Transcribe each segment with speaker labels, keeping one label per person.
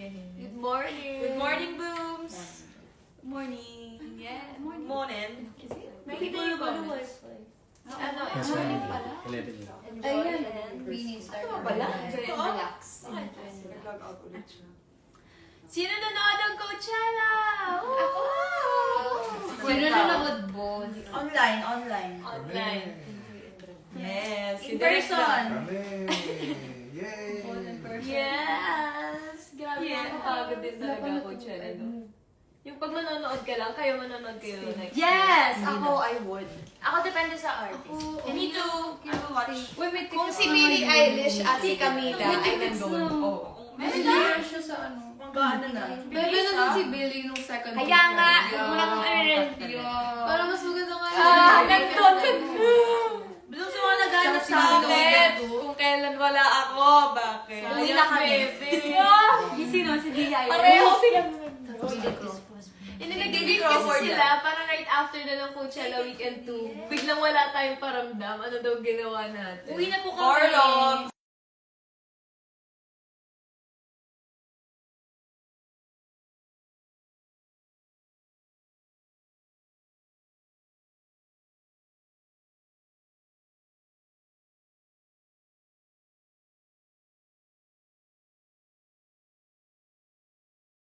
Speaker 1: Good morning.
Speaker 2: Good morning, Blooms.
Speaker 1: Good morning. Yeah, morning.
Speaker 2: Morning.
Speaker 1: Is it?
Speaker 2: Nakikita yung comments.
Speaker 1: Ano?
Speaker 3: Yes,
Speaker 1: Morning
Speaker 3: ma'am.
Speaker 1: pala.
Speaker 3: 11.
Speaker 1: Ayun. We need to start
Speaker 2: pala?
Speaker 1: enjoy and
Speaker 2: Oo.
Speaker 1: relax.
Speaker 2: Nag-log out ulit siya.
Speaker 1: Sino nanood ng Coachella?
Speaker 2: Ako!
Speaker 1: Sino nanood, Bon?
Speaker 2: Online.
Speaker 1: Online.
Speaker 2: Yes.
Speaker 1: In person.
Speaker 4: Kami! Yay!
Speaker 1: Yes! Grabe,
Speaker 2: Yeah.
Speaker 1: nakakapagod din talaga Coachella, no? Yung pag manonood ka lang, manonood kayo next
Speaker 2: Yes!
Speaker 1: year.
Speaker 2: Ako, I would.
Speaker 1: Ako depende sa artist.
Speaker 2: Me too. I will watch.
Speaker 1: Kung si Billie Eilish at si Camila ay nandun.
Speaker 2: Oo.
Speaker 1: May
Speaker 2: Meron
Speaker 1: siya sa ano.
Speaker 2: Mag-ano na.
Speaker 1: Bebe naman si Billie nung second Kaya nga, huwag mo lang review. Para mas maganda nga nandun sa
Speaker 2: Blooms yung mga naghanap sa
Speaker 1: Bakit?
Speaker 2: akin.
Speaker 1: Kung kailan wala ako, bakit?
Speaker 2: Uwi na kami.
Speaker 1: Sino? Si Billie Eilish.
Speaker 2: Pareho
Speaker 1: sila. Inilagay kasi
Speaker 2: Crawford
Speaker 1: sila, parang right after na ng Coachella Weekend 2, biglang wala tayong paramdam. Ano daw ginawa natin?
Speaker 2: Uwi na po kami. Orlog.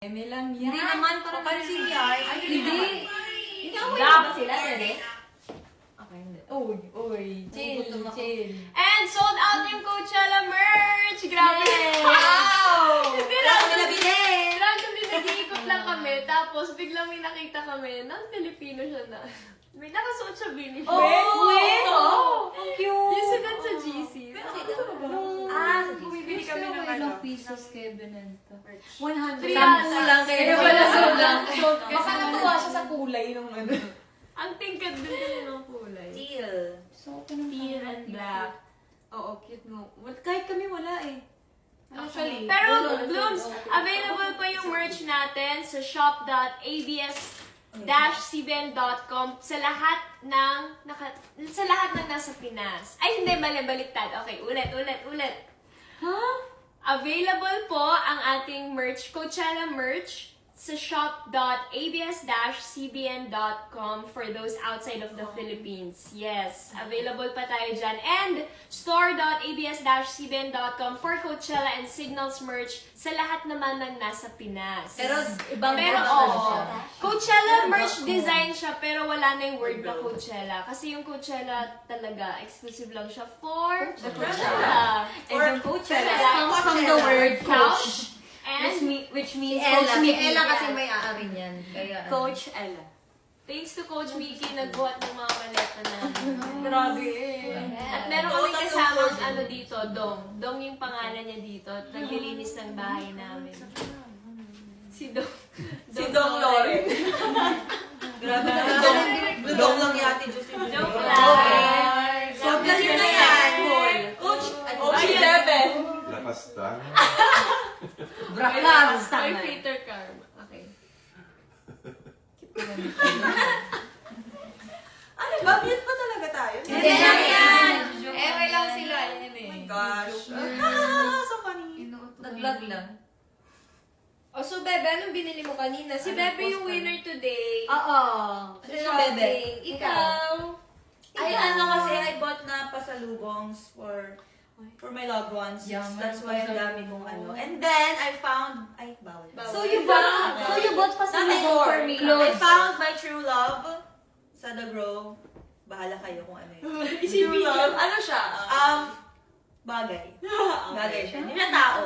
Speaker 1: Eme lang yan.
Speaker 2: Hindi naman, parang si Yar. Ay,
Speaker 1: Hindi.
Speaker 2: Hindi ako
Speaker 1: Ba sila, Tere? Okay, hindi. Uy. Chill. And sold out yung Coachella merch! Grabe!
Speaker 2: Wow!
Speaker 1: Hindi
Speaker 2: Wala
Speaker 1: lang.
Speaker 2: kami nabili.
Speaker 1: Randomly nag-iikot lang kami, tapos biglang may nakita kami, Filipino siya na. May nakasuot siya Billie.
Speaker 2: Oh!
Speaker 1: Ang cute! Yung sinan sa GC.
Speaker 2: Bumibili kami ng ano.
Speaker 5: Ilang pieces kayo binenta?
Speaker 1: 100.
Speaker 2: Sampu lang kayo.
Speaker 1: Kaya pala sold lang.
Speaker 2: Baka natuwa siya sa kulay nung ano.
Speaker 1: Ang tingkad din din ng kulay.
Speaker 2: Teal.
Speaker 5: So, okay naman.
Speaker 1: Teal and black. Oo, cute no. Kahit kami wala eh.
Speaker 2: Actually.
Speaker 1: Pero Blooms, available pa yung merch natin sa shop.abs-cbn.com sa lahat ng nasa Pinas. Ay, hindi, baliktad. Okay, ulit. Available po ang ating merch, Coachella merch, sa shop.abs-cbn.com for those outside of the Philippines. Yes, available pa tayo dyan. And store.abs-cbn.com for Coachella and Signals merch sa lahat naman ng nasa Pinas.
Speaker 2: Pero ibang
Speaker 1: Pero
Speaker 2: brand
Speaker 1: oo,
Speaker 2: siya.
Speaker 1: Coachella merch design siya pero wala na yung word na Coachella. Kasi yung Coachella talaga, exclusive lang siya for Coachella.
Speaker 2: And yung Coachella
Speaker 1: comes from the word couch. And
Speaker 5: Which
Speaker 2: Si
Speaker 5: means
Speaker 2: Ella.
Speaker 5: Coach
Speaker 2: Si
Speaker 5: Mickey.
Speaker 2: Ella kasi may aari niyan. Kaya,
Speaker 1: Coach Ella. Thanks to Coach Mickey, nagbuhat ng mga maleta namin. Grabe eh. At meron kami kasamang ano dito, Dong. Dong yung pangalan niya dito. Naglilinis ng bahay namin. Si Dong.
Speaker 2: Si Dong Loren. Grabe na si Dong. Dong lang yati Diyos yung
Speaker 1: Joke lang.
Speaker 2: So, kasi na yan. Coach,
Speaker 1: Ay, Seven.
Speaker 4: Lapastan.
Speaker 1: May Peter Karma. Okay.
Speaker 2: ano ba? Mute pa talaga tayo?
Speaker 1: Hindi lang yan. Eme lang sila. Yun eh.
Speaker 2: Oh my gosh. So funny.
Speaker 5: Nag-vlog lang.
Speaker 1: O, so Bebe, anong binili mo kanina? Si Bebe yung winner today.
Speaker 5: Oo.
Speaker 2: Sino yung Bebe?
Speaker 1: Ikaw.
Speaker 2: Ay, ano kasi, I bought na pasalubongs for my loved ones.
Speaker 5: Yaman,
Speaker 2: That's why ang dami kong ano. And then, I found, ay, bawal.
Speaker 1: So you bought
Speaker 2: Not
Speaker 1: pasalubong
Speaker 2: anymore.
Speaker 1: for me.
Speaker 2: I found my true love sa The Grove. Bahala kayo kung ano yun.
Speaker 1: True love? Ano siya?
Speaker 2: Bagay. Bagay siya. Hindi na tao.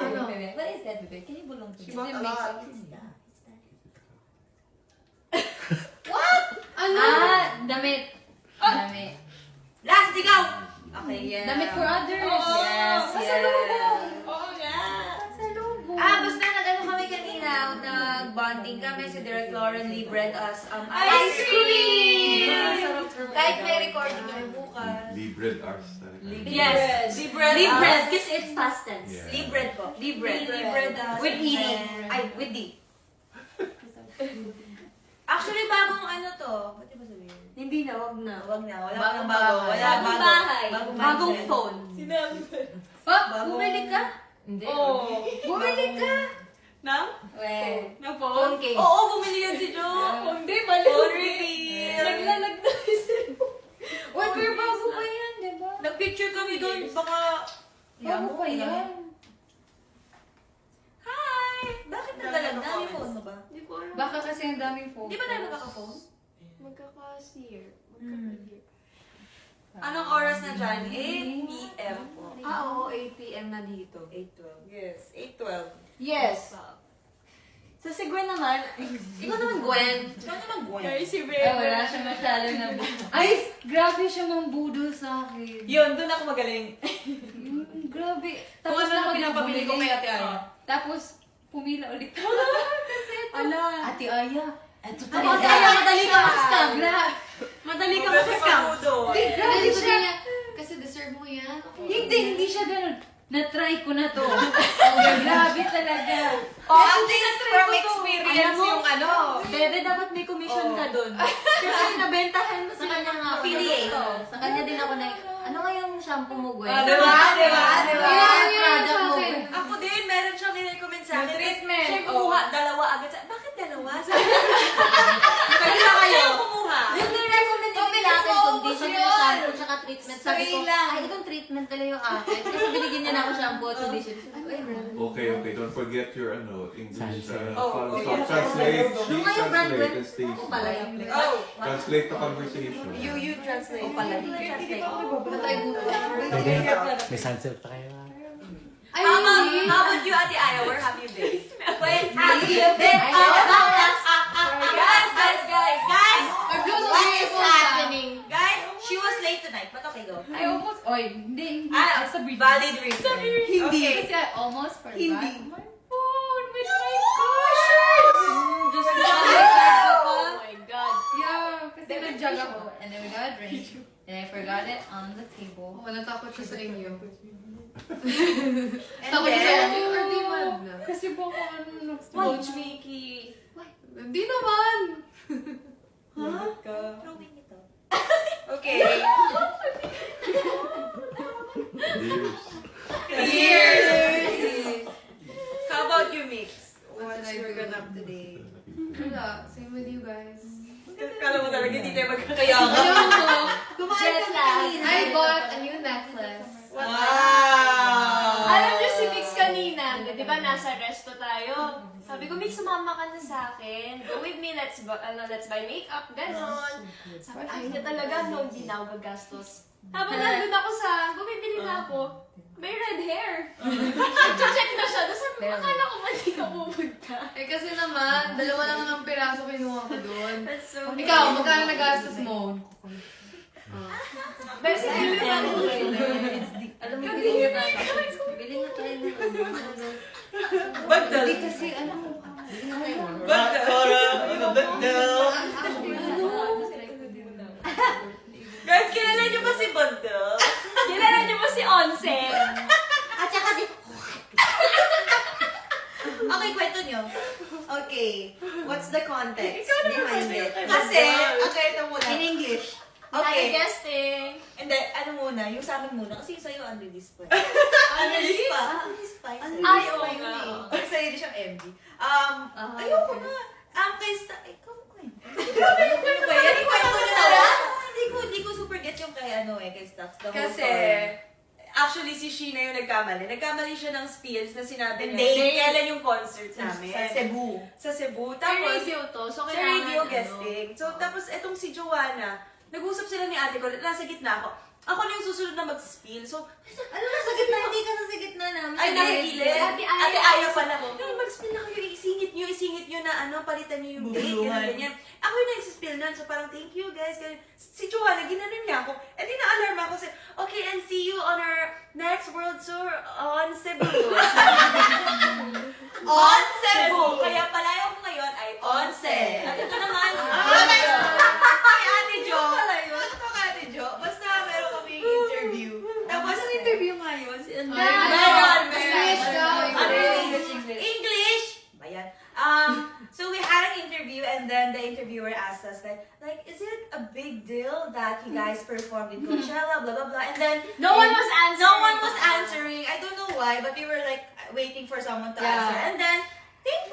Speaker 5: What is that, bebe? Can you bulong to me?
Speaker 1: Ano?
Speaker 5: Damit. Damit.
Speaker 2: Last, ikaw! Okay, yeah.
Speaker 5: Damit for others.
Speaker 1: Oo.
Speaker 5: Yes,
Speaker 1: Pasalubong.
Speaker 5: yes.
Speaker 1: Oo nga.
Speaker 2: Basta nag-ano kami kanina, nag-bonding kami si Derek Lauren Lee bred us
Speaker 1: Ice cream!
Speaker 2: Kahit may recording kami bukas.
Speaker 4: Libre arts talaga.
Speaker 1: Yes.
Speaker 2: Libred.
Speaker 5: Because it's past tense.
Speaker 4: Yeah.
Speaker 2: Libred po.
Speaker 5: Libred.
Speaker 2: Libred us.
Speaker 5: With eating.
Speaker 2: Ay, with D. Actually, bagong ano to. Ba't di ba sabihin?
Speaker 1: Hindi na, wag na.
Speaker 2: Wag na, wala
Speaker 5: Bagong
Speaker 2: pang bago.
Speaker 5: bahay.
Speaker 2: Wala
Speaker 1: Bagong bahay. Bagong
Speaker 2: mindset.
Speaker 1: phone.
Speaker 2: Sinabi ko.
Speaker 5: Oh,
Speaker 2: Bago.
Speaker 5: bumili ka? Hindi.
Speaker 1: Oh.
Speaker 5: Bumili ka? Well,
Speaker 1: Na phone?
Speaker 5: phone case.
Speaker 2: Oo, bumili yan si Jo.
Speaker 1: Hindi, mali.
Speaker 2: Phone reveal.
Speaker 1: Naglalag na yung
Speaker 5: Uy, pero bago pa yan, di ba?
Speaker 2: Nag-picture kami doon, baka...
Speaker 5: Bago pa yan.
Speaker 2: Hi! Bakit naglalag na? May phone mo ba?
Speaker 1: Hindi ko alam.
Speaker 5: Baka kasi ang daming phone.
Speaker 2: Di ba tayo magkaka-phone?
Speaker 1: Magkaka-year.
Speaker 2: Anong oras na dyan? 8 p.m. po.
Speaker 5: Oo, 8 p.m. na dito.
Speaker 2: 8:12. Yes, 8:12.
Speaker 5: Yes. So si Gwen naman, ikaw naman Gwen.
Speaker 2: Ikaw naman, Gwen.
Speaker 1: Guys, si
Speaker 5: Ay,
Speaker 1: Bebe.
Speaker 5: wala siya masyado na Ay, grabe siya mambudol sa akin.
Speaker 2: Yun, doon ako magaling.
Speaker 5: Grabe.
Speaker 2: Kung ano na pinapabili ko kay Ate Aya.
Speaker 5: Tapos, pumila ulit ako.
Speaker 2: Ala.
Speaker 5: Ate Aya, eto pa
Speaker 2: Ate Aya, madali ka ma-scam.
Speaker 5: Grabe.
Speaker 2: Madali ka ma-scam.
Speaker 5: Grabe siya. Kasi deserve mo yan. Hindi siya ganun. Na-try ko na to. Grabe talaga.
Speaker 2: At least from experience
Speaker 5: Alam mo,
Speaker 2: yung ano. Bebe, dapat may commission ka doon. Kasi nabentahan mo
Speaker 5: Sa
Speaker 2: sila
Speaker 5: kanya
Speaker 2: ng
Speaker 5: nga ako.
Speaker 2: affiliate.
Speaker 5: Sa kanya din ako na, ano nga yung shampoo mo, Gwen?
Speaker 2: Ah, diba? Diba? Diba?
Speaker 5: Yung product mo, Gwen.
Speaker 2: Ako din, meron siyang nirecommend sa akin.
Speaker 5: Yung treatment.
Speaker 2: Siya kumuha, dalawa agad. Bakit dalawa? Kaya na kayo kumuha.
Speaker 5: Yung nirecommend din nila akin, conditioner, shampoo, tsaka treatment. Sabi ko,
Speaker 2: Sarili lang.
Speaker 5: ay, itong treatment pala yung akin. Kasi binigyan niya na ako shampoo at conditioner. Ay,
Speaker 4: Okay, okay. Don't forget your English.
Speaker 2: Oh,
Speaker 4: Translate.
Speaker 5: Yung
Speaker 4: She
Speaker 5: nga yung brand,
Speaker 4: translate
Speaker 5: Gwen.
Speaker 4: and Stacy.
Speaker 5: Ako pala yung
Speaker 2: Oh.
Speaker 4: Translate the conversation.
Speaker 2: You translate.
Speaker 5: Ako pala. Matay buto.
Speaker 3: May sunset pa kayo.
Speaker 5: Ay,
Speaker 2: How about you, Ate Aya? Where have you been? Where have you been? Guys! What is happening? Guys, she was late tonight. But okay, go.
Speaker 5: I almost, hindi.
Speaker 2: Ah,
Speaker 5: Sa bridge.
Speaker 2: valid reason.
Speaker 5: Hindi.
Speaker 2: Okay.
Speaker 5: Kasi I almost forgot
Speaker 2: Hindi.
Speaker 5: my phone with my gosh! Just
Speaker 1: Oh my God.
Speaker 5: Yeah, kasi nag-jog ako. And then we got a drink. And I forgot it on the table.
Speaker 6: Oh, natakot siya sa inyo.
Speaker 2: And
Speaker 6: Takot siya sa
Speaker 2: then,
Speaker 6: inyo or di man?
Speaker 5: Kasi baka ano,
Speaker 1: Coach Mickey.
Speaker 6: Hindi naman!
Speaker 2: throwing ito. Okay. Cheers! How about you, Mix? What's your good up today?
Speaker 6: Wala, same with you guys.
Speaker 2: Kala mo talaga hindi tayo magkakayaman.
Speaker 5: jet lag.
Speaker 6: I bought a new necklace.
Speaker 2: Wow!
Speaker 1: Alam niyo si Mix kanina, di ba nasa resto tayo? Sabi ko, Mix, sumama ka na sa akin. Go with me, let's buy makeup, ganon. Sabi, ay na talaga, no, hindi na ako gagastos. Habang nandun ako bumibili na ako. May red hair. Check na siya. Tapos sabi ko, akala ko ba di ka pupunta?
Speaker 6: Eh kasi naman, dalawa lang ang piraso kinuha ko doon.
Speaker 1: That's so
Speaker 6: Ikaw, magkano nagastos mo?
Speaker 1: Pero still,
Speaker 5: Alam mo, bili nga tayo. Bili nga tayo ng ano.
Speaker 2: Bagdal.
Speaker 5: Hindi kasi, alam mo,
Speaker 2: Guys, kilala niyo ba si Bagdal?
Speaker 1: kilala niyo ba si Onse?
Speaker 2: At saka si... Okay, kwento nyo. Okay, what's the context behind it? Kasi, okay, ito muna. In English.
Speaker 1: Okay.
Speaker 2: Okay.
Speaker 1: Guesting.
Speaker 2: Hindi, ano muna, yung sa amin muna. Kasi yung sa'yo, unreleased pa.
Speaker 1: Unreleased?
Speaker 2: Unreleased pa.
Speaker 1: Ay, oo nga.
Speaker 2: Sa'yo di siyang MV.
Speaker 5: Ah,
Speaker 2: Ayoko
Speaker 5: okay.
Speaker 2: na. Kay ikaw mo kwento. Ano ba yan? Kwento nyo na lang. Hindi ko super get yung kay kay Stacks. The whole
Speaker 7: Kasi,
Speaker 2: story.
Speaker 7: actually, si Sheena yung nagkamali. Nagkamali siya ng spills na sinabi
Speaker 2: And
Speaker 7: niya.
Speaker 2: they-
Speaker 7: Kailan yung concert namin?
Speaker 2: Sa Cebu.
Speaker 7: Sa Cebu.
Speaker 1: Sa
Speaker 7: Tapos,
Speaker 1: radio to. So,
Speaker 7: sa
Speaker 1: kailangan,
Speaker 7: radio
Speaker 1: ano,
Speaker 7: guesting. So, tapos etong si Joanna, nag-usap sila ni ate ko, nasa gitna ako. Ako na yung susunod na mag-spill. So,
Speaker 5: ano na sa gitna? Hindi ka nasa gitna namin.
Speaker 7: ay, nasa gilid.
Speaker 1: Si Ate Aya.
Speaker 7: Ate Aya pala. Yung mag-spill na kayo, isingit nyo na palitan nyo yung date, ganyan. Ako yung nag-spill nun, so parang thank you guys. Ganyan. Si Joanna, ginanon niya ako. Eh di na-alarm ako, kasi, okay, and see you on our next world tour on Cebu.
Speaker 2: On Cebu.
Speaker 7: Kaya palayo ko ngayon ay Once. At ito naman,
Speaker 2: Kay Ate Jo. Pala yun. Ano ka, Ate Jo? Basta meron kaming interview. Tapos,
Speaker 5: interview nga yun. Si ano?
Speaker 2: Meron.
Speaker 6: English daw,
Speaker 2: English. English. Ayan. So we had an interview, and then the interviewer asked us like, is it a big deal that you guys performed in Coachella, blah blah blah, and then
Speaker 1: No one was answering.
Speaker 2: No one was answering. I don't know why, but we were like waiting for someone to answer, and then thank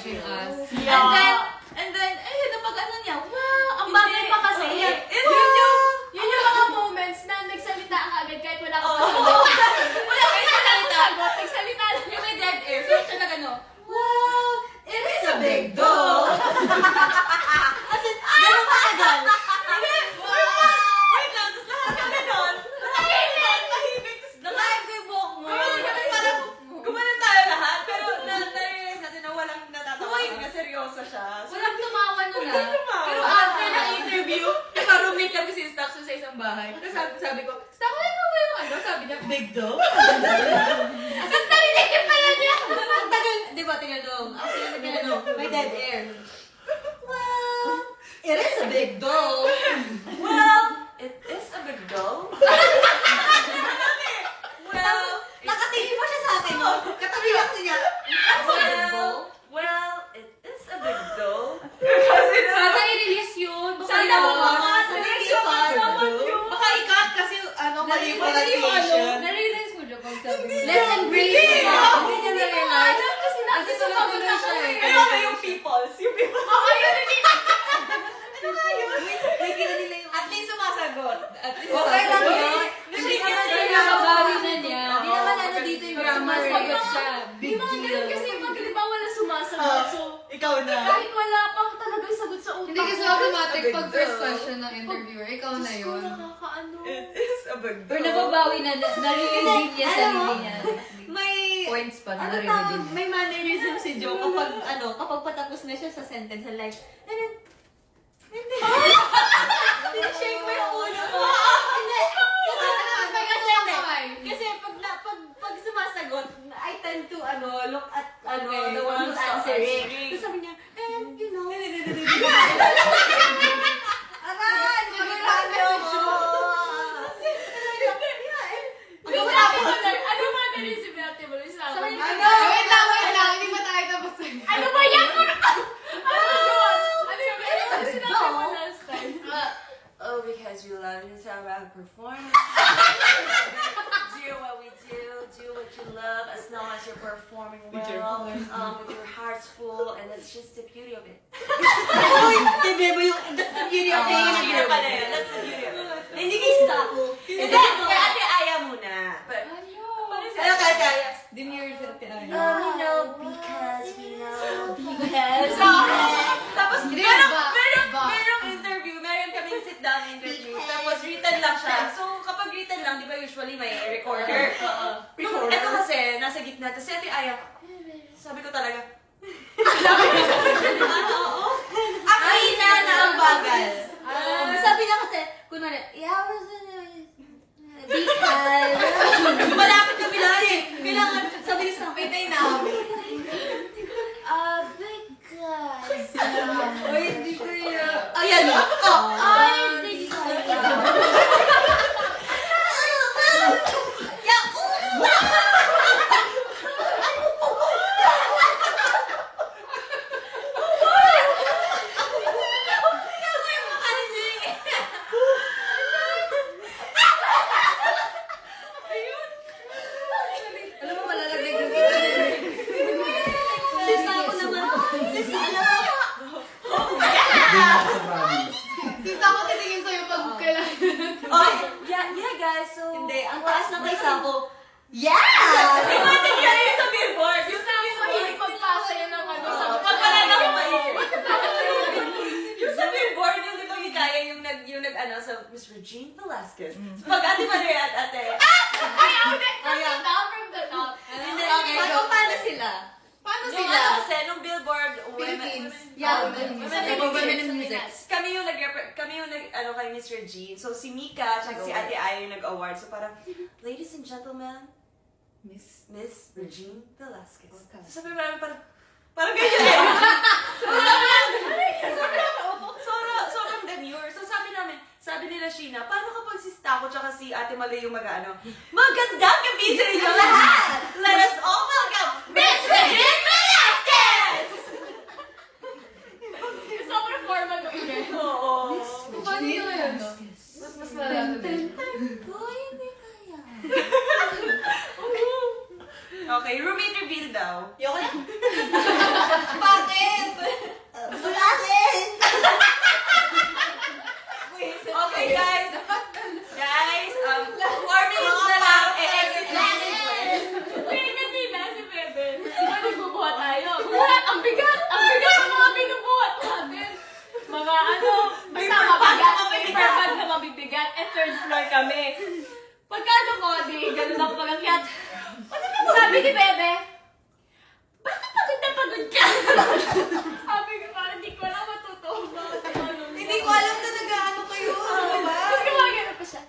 Speaker 5: bashing us.
Speaker 7: And then, ayun, napag ano niya, wow,
Speaker 1: Ang bagay pa kasi,
Speaker 7: Yun
Speaker 1: yun yung mga moments na nagsalita ka agad kahit wala ka pa
Speaker 7: Oo.
Speaker 1: sagot.
Speaker 7: Wala kayo salita.
Speaker 1: Sagot, nagsalita lang.
Speaker 7: Yung may dead air. So, siya nag ano, wow, it is a big doll. As in, gano'n ka agad. Wait lang, tapos lahat ka gano'n. Tahimik. Tapos nakaib ko yung buhok mo. Parang, gumanon tayo lahat. Pero na-realize natin na walang natatawa kasi nga seryoso siya. So,
Speaker 5: Walang tumawa nun ah.
Speaker 7: pero after ng interview, naka-roommate kami si Stackson sa isang bahay. Tapos sabi ko, Stackson, ano ba yung ano? Sabi niya, big doll.
Speaker 1: Ang narinig niya pala niya.
Speaker 7: Ang tagal, di ba, tingnan dong. Ang tingnan dong, may dead air. Well, it is a big doll. Well, it is a big doll. Well, nakatingin mo siya sa akin, no? Katabi lang niya. Well, it is a big doll.
Speaker 5: Sana i-release yun. Baka
Speaker 7: Sana
Speaker 5: yun.
Speaker 7: mga baka i-cut kasi ano, mali yung pronunciation.
Speaker 5: Na-realize mo dyan pag sabi mo.
Speaker 7: Let's embrace it. Hindi niya na-realize.
Speaker 1: Kasi sumagot ako eh.
Speaker 7: Pero yung peoples. Yung peoples.
Speaker 1: Ako yun, hindi
Speaker 7: Ano nga yun? Nakikita nila yung... At least sumasagot. At least
Speaker 5: Okay lang
Speaker 7: sumasagot.
Speaker 5: yun.
Speaker 7: Hindi
Speaker 5: Kasi
Speaker 7: naman
Speaker 5: nababawi
Speaker 7: sila
Speaker 5: na niya.
Speaker 7: Hindi naman ano dito yung grammar.
Speaker 5: Sumasagot siya.
Speaker 1: May
Speaker 5: Big
Speaker 1: mga
Speaker 5: deal.
Speaker 1: ganun kasi pag halimbawa wala sumasagot. So,
Speaker 7: Ikaw na.
Speaker 1: kahit wala pang talagang sagot sa utak.
Speaker 5: Hindi kasi
Speaker 1: ko,
Speaker 5: automatic
Speaker 7: Big
Speaker 5: pag
Speaker 7: deal.
Speaker 5: first question ng interviewer, ikaw na
Speaker 1: Diyos ko,
Speaker 5: yun.
Speaker 1: nakakaano.
Speaker 7: It is a big
Speaker 5: Or nababawi na, nare-reveal niya
Speaker 7: Alam mo,
Speaker 5: sarili niya.
Speaker 7: May...
Speaker 5: Points pa na
Speaker 7: Ano
Speaker 5: nare-reveal
Speaker 7: tawag?
Speaker 5: niya.
Speaker 7: May mannerism si Joe kapag kapag patapos na siya sa sentence, like, and then, shake mo yung ulo mo. Hindi. Kasi pag sumasagot, I tend to look at the one who's answering. Tapos sabi niya, and you know, aray, sigurado mo.
Speaker 1: Ano ba narisip natin mo?
Speaker 7: Sabi niya,
Speaker 5: Wait lang, hindi pa tayo tapos.
Speaker 1: Ano ba yan? Ano yung sinabi mo last time?
Speaker 7: Oh, because we love you, so about performance. Do what we do what you love, as long as you're performing well, with your heart's full, and that's just the beauty of it. That's the beauty of being a hero. That's the beauty of it. Hindi kayo stako. Hindi, kaya Ate Aya muna. Ano kaya? Demure sa Ate Aya. We know because we know because. Tapos, merong interview, meron kaming sit-down interview, tapos written lang siya. So, kapag written lang, di ba usually may recorder? Ito kasi, nasa gitna, tapos si Ate Aya, sabi ko talaga, oo. Akina na ang bagas. Sabi niya kasi, kunwari, because, malapit na bilang eh. Kailangan, sabi niya sa pitay na kami. Because, ay, hindi ko yun. Ayan o. Ay, hindi ko yun. Alam mo, malalagay ko dito. Sisa ako naman. Sisa, alam mo.
Speaker 5: Sisa ko titingin sa'yo pag kailangan.
Speaker 7: Oh, yeah guys, so... Hindi, ang taas ng kaysa ko. Yeah! Imatin niya rin sa billboard.
Speaker 1: Gusto namin mahilig magpasa yun ng ano sa
Speaker 7: Pag wala na akong maisip. Yung sa billboard, yung di ba hikaya yung nag-ano sa Miss Regine Velasquez. So, pag Ate Maria at Ate...
Speaker 1: From the top.
Speaker 7: Hindi,
Speaker 5: Okay, go.
Speaker 7: paano sila?
Speaker 5: Paano
Speaker 7: Yung
Speaker 5: sila?
Speaker 7: ano kasi, nung billboard,
Speaker 5: Philippines.
Speaker 7: Yeah,
Speaker 5: Women in
Speaker 7: women
Speaker 5: music.
Speaker 7: in
Speaker 5: Women in
Speaker 7: music.
Speaker 5: music.
Speaker 7: Kami yung kay Miss Regine. So, si Mika at si Ate Aya yung nag-award. So, parang, ladies and gentlemen, Miss Regine Velasquez. So, sabi namin parang ganyan eh. Sobrang demure. So, sabi nila Sheena, paano kapag si Stako tsaka si Ate Malay yung mag-ano? Magandang gabi sa inyo lahat! Let us all welcome Miss Regine Velasquez!
Speaker 1: Sobrang formal mo yun.
Speaker 7: Oo.
Speaker 5: Paano yun? Mas malalaman din.
Speaker 7: Okay, roommate reveal daw.
Speaker 2: Yoko na.
Speaker 7: Bakit?
Speaker 1: mga ano, basta mabigat, paper bag na mabibigat, third floor kami. Pagkano ko, ganun ako pag-akyat. Sabi ni Bebe, bakit pagod na pagod ka? Sabi ko, parang hindi ko alam matutuwa.
Speaker 7: Hindi ko alam na nag-ano kayo. Ano ba?
Speaker 1: Tapos gumagano pa siya.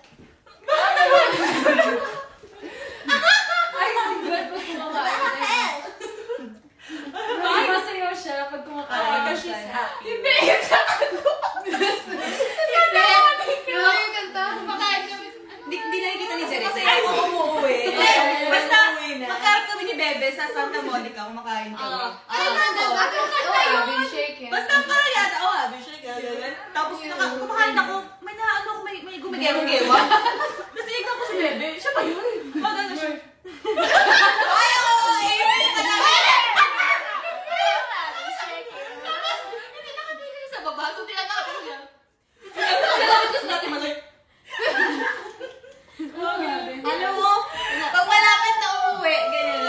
Speaker 5: Ay, sigurad pag kumakain. Ay, masayaw siya pag kumakain.
Speaker 7: Kasi she's happy.
Speaker 1: Hindi, yung sakot ko.
Speaker 5: Pero yung kanta, kumakain kami.
Speaker 7: Hindi nakikita ni Jerry.
Speaker 2: Kasi ako umuwi. Basta,
Speaker 7: Umuwi na.
Speaker 2: magkarap kami ni Bebe sa Santa Monica, kumakain kami.
Speaker 5: Ay, nandun sa akin. Oh, I've been shaking.
Speaker 2: Basta parang yata, abisya ka. Tapos kumakain ako, may naano ako, may gumigero-gewa. Tapos tinignan ko si Bebe, siya ba yun? Magano siya. Ay, oo,
Speaker 1: Hindi nakatingin sa baba, so tinatapos niya.
Speaker 2: Tapos natin malay. Alam mo, pag malapit na umuwi, ganyan.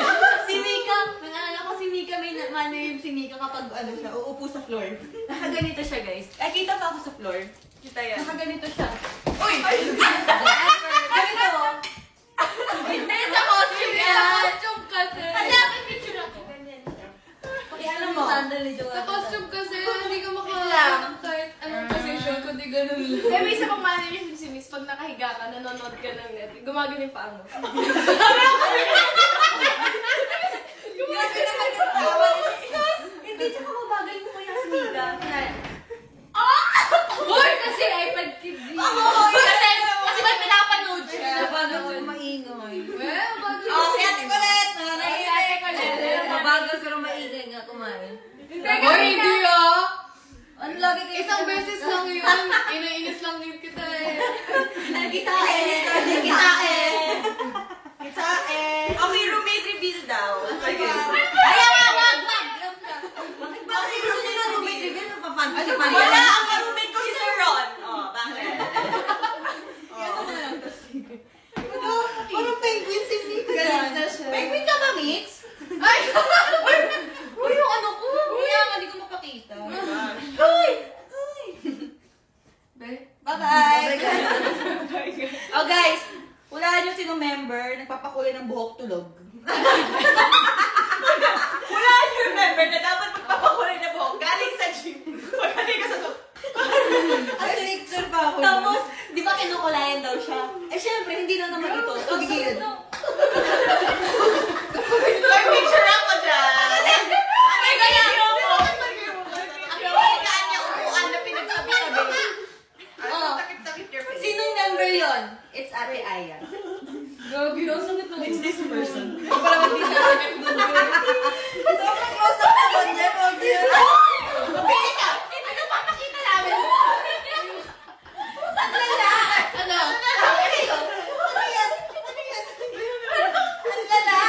Speaker 2: Si Mika, naalala ko si Mika, may manner si Mika kapag ano siya, uupo sa floor. Nakaganito siya, guys. Ay, kita pa ako sa floor. Kita yan. Nakaganito siya. Uy! Ganito. Hindi sa costume yan.
Speaker 5: Costume kasi.
Speaker 1: Hanapin picture ako.
Speaker 2: Ganyan siya. Pakilala mo.
Speaker 5: Sa costume kasi, hindi ka makakita ng kahit anong position, kundi ganun lang.
Speaker 1: Eh, may isa pang mannerism si Miss, pag nakahiga ka, nanonood ka ng net, gumagano yung paa mo.
Speaker 2: Grabe naman yung tawa. Hindi, tsaka mabagal mo kaya si Mika.
Speaker 1: Uy! Kasi iPad Kid din. Kasi may pinapanood siya.
Speaker 2: Napanood maingay.
Speaker 5: Well, bago
Speaker 2: Oh, si Ate Colette!
Speaker 1: Ay, ate ko na.
Speaker 2: Mabagal pero maingay nga kumain.
Speaker 5: Hoy, hindi ah!
Speaker 2: Ano lagi kayo?
Speaker 5: Isang beses lang yun. Inainis lang din kita eh.
Speaker 2: Kita eh! Okay, roommate reveal daw. Ayaw, wag! Bakit ba kasi gusto nila roommate reveal? Wala! Ang roommate ko si Sir Ron. Oh, bakit? Parang penguin si Nick. Penguin ka ba, Mix?
Speaker 5: Ay!
Speaker 2: Uy, yung ano ko! Kaya nga, hindi ko mapakita. Hoy! Bye-bye! Oh, guys! Hulaan nyo sino member, nagpapakulay ng buhok tulog. Hulaan nyo yung member na dapat magpapakulay ng buhok galing sa gym. Pagkaling ka sa to. At lecture pa ako. Tapos, di ba kinukulayan daw siya? Eh, syempre, hindi lang naman ito. So, gigilid. May picture ako dyan. Ay, kaya ako. Ang pinigaan niya upuan na pinagsabi-sabi. Oh, sinong member yon? It's Ate Aya.
Speaker 5: Gabi, ang sakit ng
Speaker 2: It's this person. Hindi pala mag-bisa sa sobrang close up naman niya. Pili ka! Ano papakita namin? Ang lala!
Speaker 5: Ano?
Speaker 2: Ano yan? Ang lala!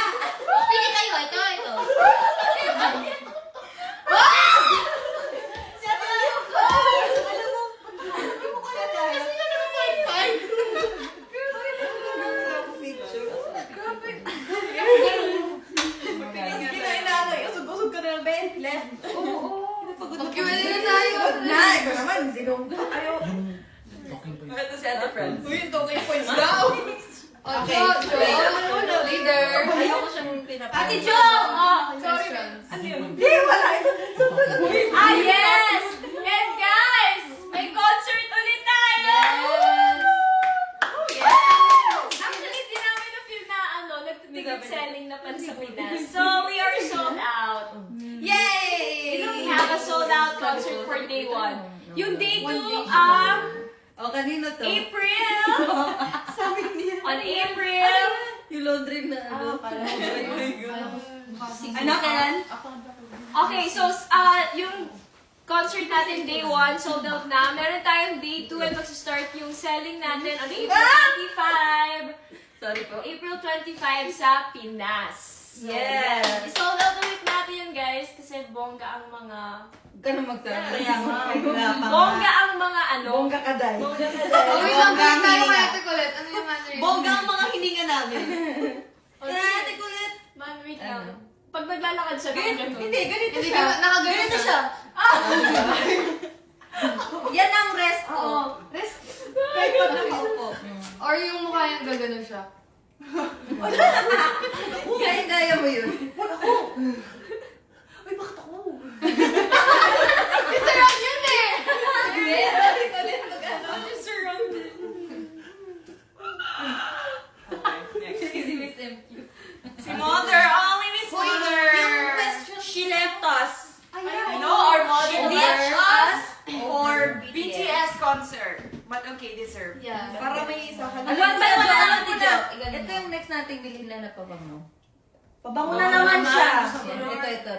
Speaker 5: Pili kayo, ito.
Speaker 2: Si Ate Aya ko! Alam mo, hindi mo kaya tayo.
Speaker 5: Kasi ka naka-point 5.
Speaker 2: Kinain na ako. Usog-usog ka na ng bed. Left. Oo.
Speaker 5: Mag-Q&A na tayo.
Speaker 2: Na, ikaw naman. Sinong ayaw. Ito si Ate Friends. Uy, yung talking points daw.
Speaker 5: Okay. Leader.
Speaker 2: Ayoko siyang pinapanood.
Speaker 1: Ate Jo! Oh,
Speaker 5: Sorry.
Speaker 2: Hindi, wala.
Speaker 1: Ah, yes! And guys, may concert ulit tayo! Actually, di namin na-feel na nag-ticket selling na pala sa Pinas. So, we are sold out.
Speaker 2: Yay!
Speaker 1: We have a sold out concert for day 1. Yung day 2,
Speaker 2: O, kanino to?
Speaker 1: April!
Speaker 2: Sabi niya.
Speaker 1: On April!
Speaker 2: Yung laundry na ano.
Speaker 1: Ano, Kailan? Okay, so, yung concert natin day 1, sold out na. Meron tayong day 2 and mag-start yung selling natin on April 25.
Speaker 2: Sorry po.
Speaker 1: April 25 sa Pinas. So,
Speaker 2: Yes.
Speaker 1: I-sold out ulit natin yun, guys, kasi bongga ang mga...
Speaker 2: Ganun magsabi. Kaya nga. Wala pa nga.
Speaker 1: Bongga ang mga ano...
Speaker 2: Bongga kaday.
Speaker 1: Bongga ka
Speaker 5: Okay lang,
Speaker 2: Bongga ang
Speaker 5: tayo
Speaker 2: hininga.
Speaker 5: kay Ate Colette. Ano yung mannerism?
Speaker 2: Bongga ang mga hininga namin. Tara, Ate Kulit.
Speaker 1: Man, wait lang. Pag naglalakad siya, ganyan.
Speaker 2: Hindi, ganito
Speaker 5: Hindi
Speaker 2: siya.
Speaker 5: ka nakaganito
Speaker 2: Ganito siya. Yan ang rest ko.
Speaker 5: Oo. Rest.
Speaker 2: Kahit pag nakaupo.
Speaker 5: Or yung mukha yung gagano siya.
Speaker 2: Kaya mo yun.
Speaker 7: Uy, bakit ako?
Speaker 5: Sarap yun eh!
Speaker 2: Hindi, sorry ko ulit mag-ano.
Speaker 5: Si Miss MQ.
Speaker 7: Si Mother, only Miss
Speaker 2: Hoy,
Speaker 7: Mother.
Speaker 2: yung question
Speaker 7: She left us.
Speaker 2: Ayan.
Speaker 7: You know, our
Speaker 2: She
Speaker 7: mother
Speaker 2: ditched us for
Speaker 7: BTS concert. But okay, deserve.
Speaker 5: Yeah.
Speaker 2: Para may isa ka.
Speaker 5: Ano ba?
Speaker 2: Ito yung next nating bilhin na pabango. Pabango na naman siya. Ito.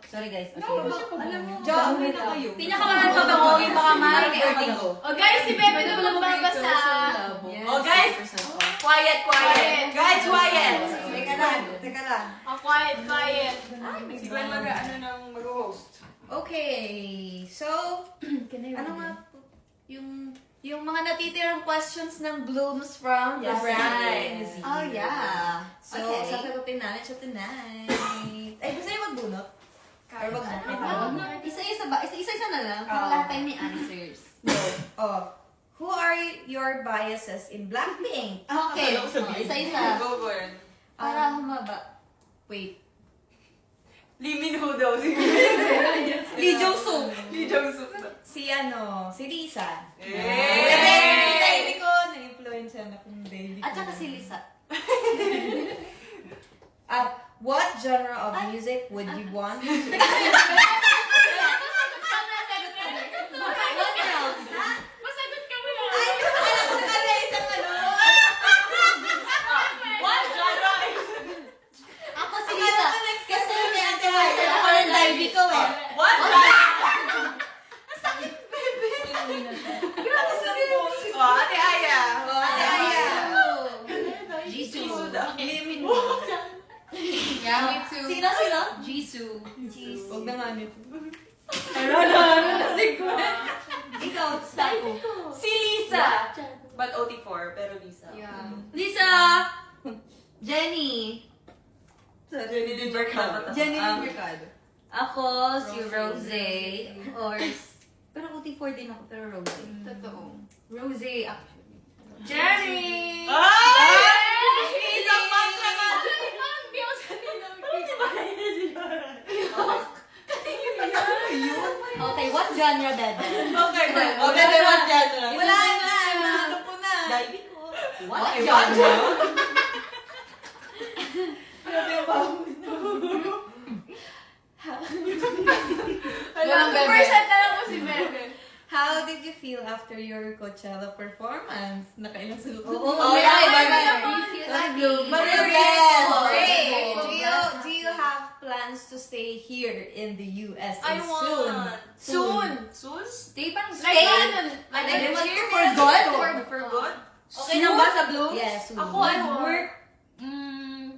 Speaker 2: Sorry guys. Okay. Alam mo, John, na kayo.
Speaker 5: Pinakamahal pa ba ko yung mga mahal kay Ortigo?
Speaker 1: O guys, si Bebe na magbabasa.
Speaker 7: Oh, guys. Quiet. Guys, quiet.
Speaker 2: Teka lang.
Speaker 1: Quiet.
Speaker 7: Si Gwen mag-host.
Speaker 2: Okay. So, ano nga yung mga natitirang questions ng Blooms from the
Speaker 7: Yes,
Speaker 2: brand.
Speaker 7: yes.
Speaker 2: Oh, yeah. So,
Speaker 5: Okay.
Speaker 2: sasagutin namin siya tonight. Ay, gusto niyo magbunot? Or wag
Speaker 5: Isa-isa ba? Isa-isa na lang. Para
Speaker 2: Oo.
Speaker 5: lahat tayo may answers.
Speaker 2: Oh. Who are your biases in Blackpink?
Speaker 5: Okay. Isa-isa.
Speaker 7: Go, Gwen.
Speaker 5: Para humaba. Wait.
Speaker 7: Lee Min-ho daw.
Speaker 2: Lee Jong-suk.
Speaker 7: Lee Jong-suk.
Speaker 2: Si Lisa.
Speaker 7: Eh.
Speaker 2: Kasi yung baby ko, na-influence siya na kung baby
Speaker 5: At
Speaker 2: ko.
Speaker 5: saka si Lisa.
Speaker 2: What genre of music would you want to
Speaker 1: Masagot ka mo yan.
Speaker 2: Ay, alam ko na isang ano.
Speaker 7: What genre?
Speaker 5: Ako si Lisa.
Speaker 2: Kasi may ate Hazel ako ng baby ko eh.
Speaker 7: What genre?
Speaker 2: Grabe sa boss.
Speaker 7: Oh, Ate Aya.
Speaker 2: Oh, ate Aya.
Speaker 5: Jisoo.
Speaker 2: Limin
Speaker 5: Yeah, me too.
Speaker 2: Sino?
Speaker 5: Jisoo.
Speaker 2: Huwag na nga nito.
Speaker 5: Ikaw, Taco.
Speaker 7: Si Lisa. But OT4, pero Lisa.
Speaker 5: Yeah.
Speaker 2: Lisa! Jenny.
Speaker 7: Jenny Lynn Mercado.
Speaker 2: Jenny Mercado.
Speaker 5: Ako, si Rose. Or, pero OT4 din ako, pero Rose.
Speaker 6: Totoo.
Speaker 5: Rose, actually.
Speaker 2: Jenny!
Speaker 7: Isang month naman.
Speaker 1: Hindi ako sa nila.
Speaker 5: Okay, what genre, Dada?
Speaker 7: Okay, Gwen.
Speaker 2: Oh, bebe, what genre?
Speaker 7: Wala
Speaker 2: na. Ano po na?
Speaker 7: Diving ko.
Speaker 5: What
Speaker 7: Okay,
Speaker 5: genre?
Speaker 6: Walang bebe.
Speaker 1: Percent na lang po si Bebe.
Speaker 2: How did you feel after your Coachella performance? Nakailang sagot.
Speaker 5: Oh,
Speaker 2: yeah,
Speaker 5: yeah,
Speaker 2: iba.
Speaker 5: you feel like
Speaker 2: Mariel!
Speaker 5: Great.
Speaker 2: Do you have plans to stay here in the US
Speaker 7: I
Speaker 2: and
Speaker 7: want.
Speaker 2: soon?
Speaker 7: Soon?
Speaker 5: Stay parang
Speaker 1: Like,
Speaker 5: stay.
Speaker 1: ano?
Speaker 2: Like,
Speaker 5: here
Speaker 2: for good?
Speaker 7: For good?
Speaker 2: Okay na ba sa Blooms? Yes, soon.
Speaker 7: Ako, I work.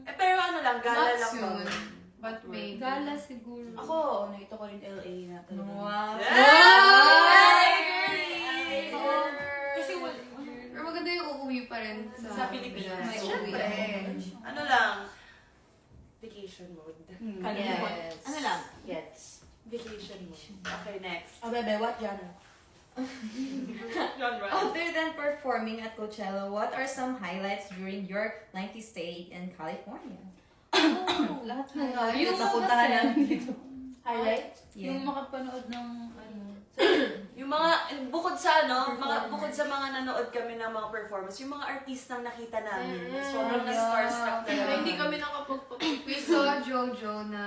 Speaker 7: Pero ano lang, gala
Speaker 6: Not
Speaker 7: lang
Speaker 6: soon.
Speaker 7: ba?
Speaker 6: But maybe.
Speaker 5: Gala siguro.
Speaker 6: Ako, nakita ko rin LA na talaga.
Speaker 2: Wow.
Speaker 7: Yay!
Speaker 6: Kasi pero maganda yung uuwi pa rin
Speaker 7: Sa Pilipinas.
Speaker 6: May
Speaker 7: Siyempre.
Speaker 6: uuwi.
Speaker 7: Ano lang? Vacation mode.
Speaker 5: Yes.
Speaker 2: Ano lang?
Speaker 5: Yes.
Speaker 7: Vacation mode. Okay, next.
Speaker 2: Oh, bebe, what genre?
Speaker 7: Genre.
Speaker 2: Other than performing at Coachella, what are some highlights during your 90 stay in California?
Speaker 5: Lahat na.
Speaker 2: Yung napuntahan namin dito.
Speaker 5: Highlight?
Speaker 2: Yeah.
Speaker 5: Yung makapanood ng ano.
Speaker 7: Yung mga, bukod sa bukod sa mga nanood kami ng mga performance, yung mga artistang nakita namin, sobrang na-starstruck
Speaker 1: Pero
Speaker 7: talaga.
Speaker 1: hindi kami nakapagpapit.
Speaker 6: We saw Jojo na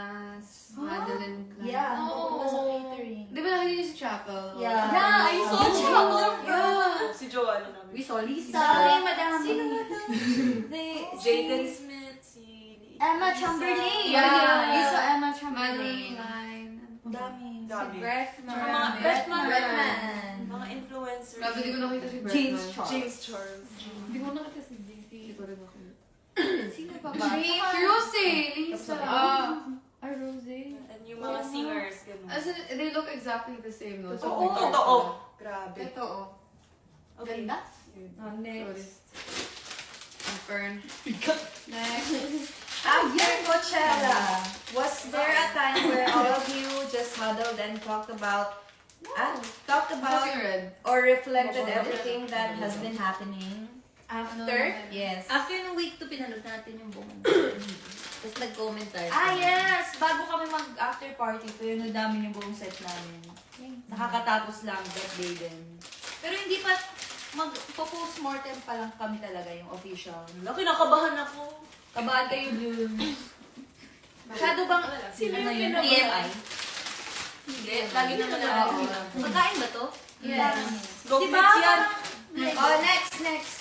Speaker 6: Madeline Klein.
Speaker 2: Yeah.
Speaker 1: Oo.
Speaker 2: Sa catering.
Speaker 6: Di ba nakita niyo si Chapel?
Speaker 2: Yeah.
Speaker 5: Yeah, I saw Chapel.
Speaker 7: Yeah. Si Joanna namin.
Speaker 5: We saw Lisa.
Speaker 2: Sorry,
Speaker 5: madami.
Speaker 2: Sino ba ito?
Speaker 7: Jaden Smith, si
Speaker 5: Emma
Speaker 7: Lisa.
Speaker 5: Chamberlain.
Speaker 6: Yeah.
Speaker 5: We saw Emma
Speaker 6: Madeline
Speaker 5: Chamberlain.
Speaker 6: Klein.
Speaker 2: Dami.
Speaker 7: Dami.
Speaker 6: Bretman.
Speaker 7: Tsaka mga
Speaker 2: Bretman.
Speaker 7: Mga influencers.
Speaker 6: Grabe, di ko nakita si Bretman.
Speaker 2: James Charles.
Speaker 7: James Charles.
Speaker 6: Hindi ko nakita si JT. Hindi ko rin nakita.
Speaker 5: Sino pa ba?
Speaker 6: Si Rose, Lisa. Rose.
Speaker 7: And yung mga singers, gano'n.
Speaker 6: As in, they look exactly the same, no? So,
Speaker 7: Oo, totoo. Grabe.
Speaker 6: Totoo.
Speaker 7: Okay.
Speaker 5: Ganda.
Speaker 2: Oh, next.
Speaker 6: Fern.
Speaker 5: Next.
Speaker 2: After Coachella, was there a time where all of you just huddled and talked about talked about
Speaker 5: Kasi red.
Speaker 2: or reflected everything that has been happening.
Speaker 6: After?
Speaker 2: Yes.
Speaker 6: After nung week 2, pinanood natin yung buong Tapos nag-comment tayo.
Speaker 2: Yes! Bago kami mag-after party, pinanood namin yung buong set namin. Nakakatapos lang that day din. Pero hindi pa, mag-post-mortem pa lang kami talaga yung official.
Speaker 7: Laki, nakabahan ako.
Speaker 2: Kabahan kayo, Bloom. Masyado bang,
Speaker 7: Sino
Speaker 2: ano
Speaker 7: yung
Speaker 2: yun?
Speaker 7: pinabahan?
Speaker 2: TMI?
Speaker 7: Hindi, lagi naman
Speaker 2: Oo.
Speaker 7: natin.
Speaker 2: Pagkain ba to?
Speaker 5: Yes.
Speaker 7: Go
Speaker 2: Diba?
Speaker 7: Fritz yan.
Speaker 2: Oh, next.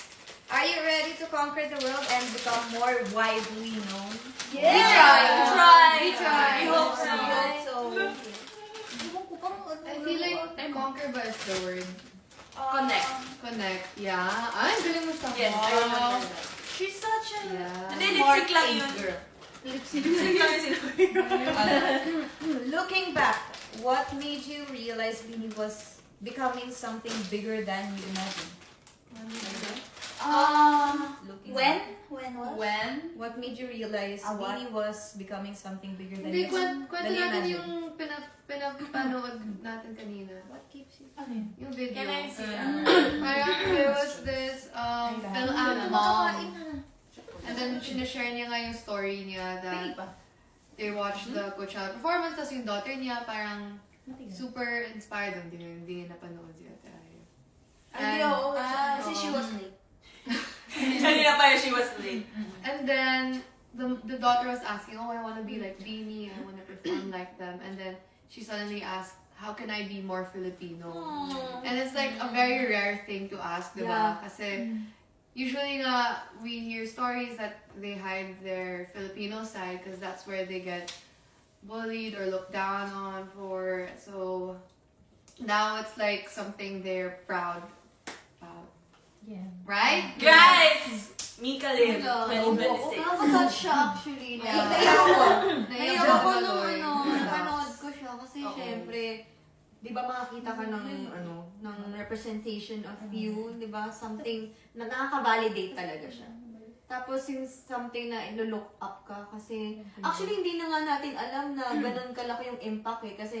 Speaker 2: Are you ready to conquer the world and become more widely known?
Speaker 5: Yeah.
Speaker 2: We try.
Speaker 5: We try.
Speaker 7: We hope so.
Speaker 2: We hope so.
Speaker 5: I feel like conquer ba is the word?
Speaker 7: Connect.
Speaker 5: Connect. Yeah. Ay, galing mo sa
Speaker 7: Yes, I remember that.
Speaker 2: She's such a
Speaker 5: Yeah.
Speaker 7: Hindi, lipstick lang
Speaker 2: smart
Speaker 7: yun.
Speaker 2: girl.
Speaker 7: Lipstick lang yung sinabi.
Speaker 2: Looking back, what made you realize Beanie was becoming something bigger than you imagined? Looking back.
Speaker 6: When?
Speaker 2: What made you realize Beanie was becoming something bigger than
Speaker 5: Hindi,
Speaker 2: you
Speaker 5: kwento
Speaker 2: than you
Speaker 5: natin
Speaker 2: imagined?
Speaker 5: yung pinapanood natin kanina. What keeps you? Yung video.
Speaker 7: Can I see?
Speaker 5: Parang there was this Phil-Am mom. And then, sinashare niya nga yung story niya that they watched the Coachella performance, tapos yung daughter niya parang super inspired. Hindi niya napanood si Ate Aya.
Speaker 2: Kasi she was late.
Speaker 7: Kanina pa yun, she was late.
Speaker 5: And then, the daughter was asking, oh, I want to be like Beanie, I want to perform like them. And then, she suddenly asked, how can I be more Filipino? And it's like a very rare thing to ask, diba? Kasi, usually nga, we hear stories that they hide their Filipino side because that's where they get bullied or looked down on for. So, now it's like something they're proud about.
Speaker 2: Yeah.
Speaker 5: Right?
Speaker 7: Guys! Mika Lim, 2026.
Speaker 6: Nakaka-touch siya actually.
Speaker 5: Yeah.
Speaker 6: Naiyak ako nung
Speaker 5: Naloy.
Speaker 6: napanood ko siya kasi
Speaker 5: Oo.
Speaker 6: syempre, di ba makakita ka ng ng representation of you, di ba? Something na nakaka-validate talaga siya. Tapos yung something na ilo-look up ka kasi actually hindi na nga natin alam na ganun kalaki yung impact eh kasi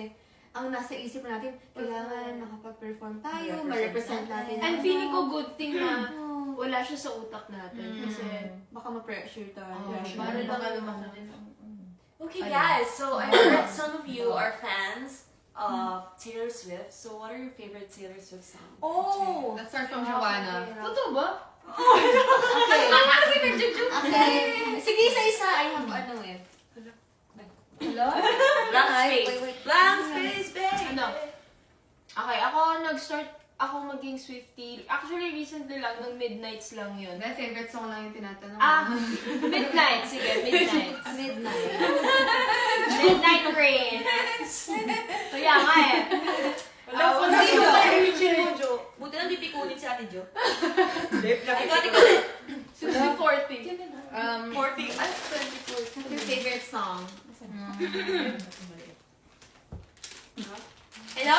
Speaker 6: ang nasa isip natin, kailangan nakapag-perform tayo, ma-represent natin.
Speaker 1: And feeling ko good thing na wala siya sa utak natin. Kasi,
Speaker 6: Baka ma-pressure tayo.
Speaker 1: para lang
Speaker 7: Okay guys, so I heard some of you are fans of Taylor Swift. So what are your favorite Taylor Swift songs?
Speaker 2: Oh!
Speaker 5: Let's start from Joanna. Totoo ba?
Speaker 6: Okay. Sige, isa-isa. I have ano eh. Hello?
Speaker 7: Blank
Speaker 6: Ay,
Speaker 7: Space.
Speaker 6: wait.
Speaker 7: Blank Space, babe!
Speaker 1: Ano? Okay, ako nag-start ako maging Swiftie. Actually, recently lang, nung Midnights lang yun.
Speaker 5: My favorite song lang yung tinatanong.
Speaker 1: Midnight, sige, Midnight.
Speaker 6: Midnight.
Speaker 1: Midnight Rain. Kaya nga eh.
Speaker 7: Wala si Jo. Buti lang pipikunin si Ate Jo. Ay, got it.
Speaker 1: Susi 40.
Speaker 7: 40. Ay, 24.
Speaker 6: What's your favorite song?
Speaker 7: Hello?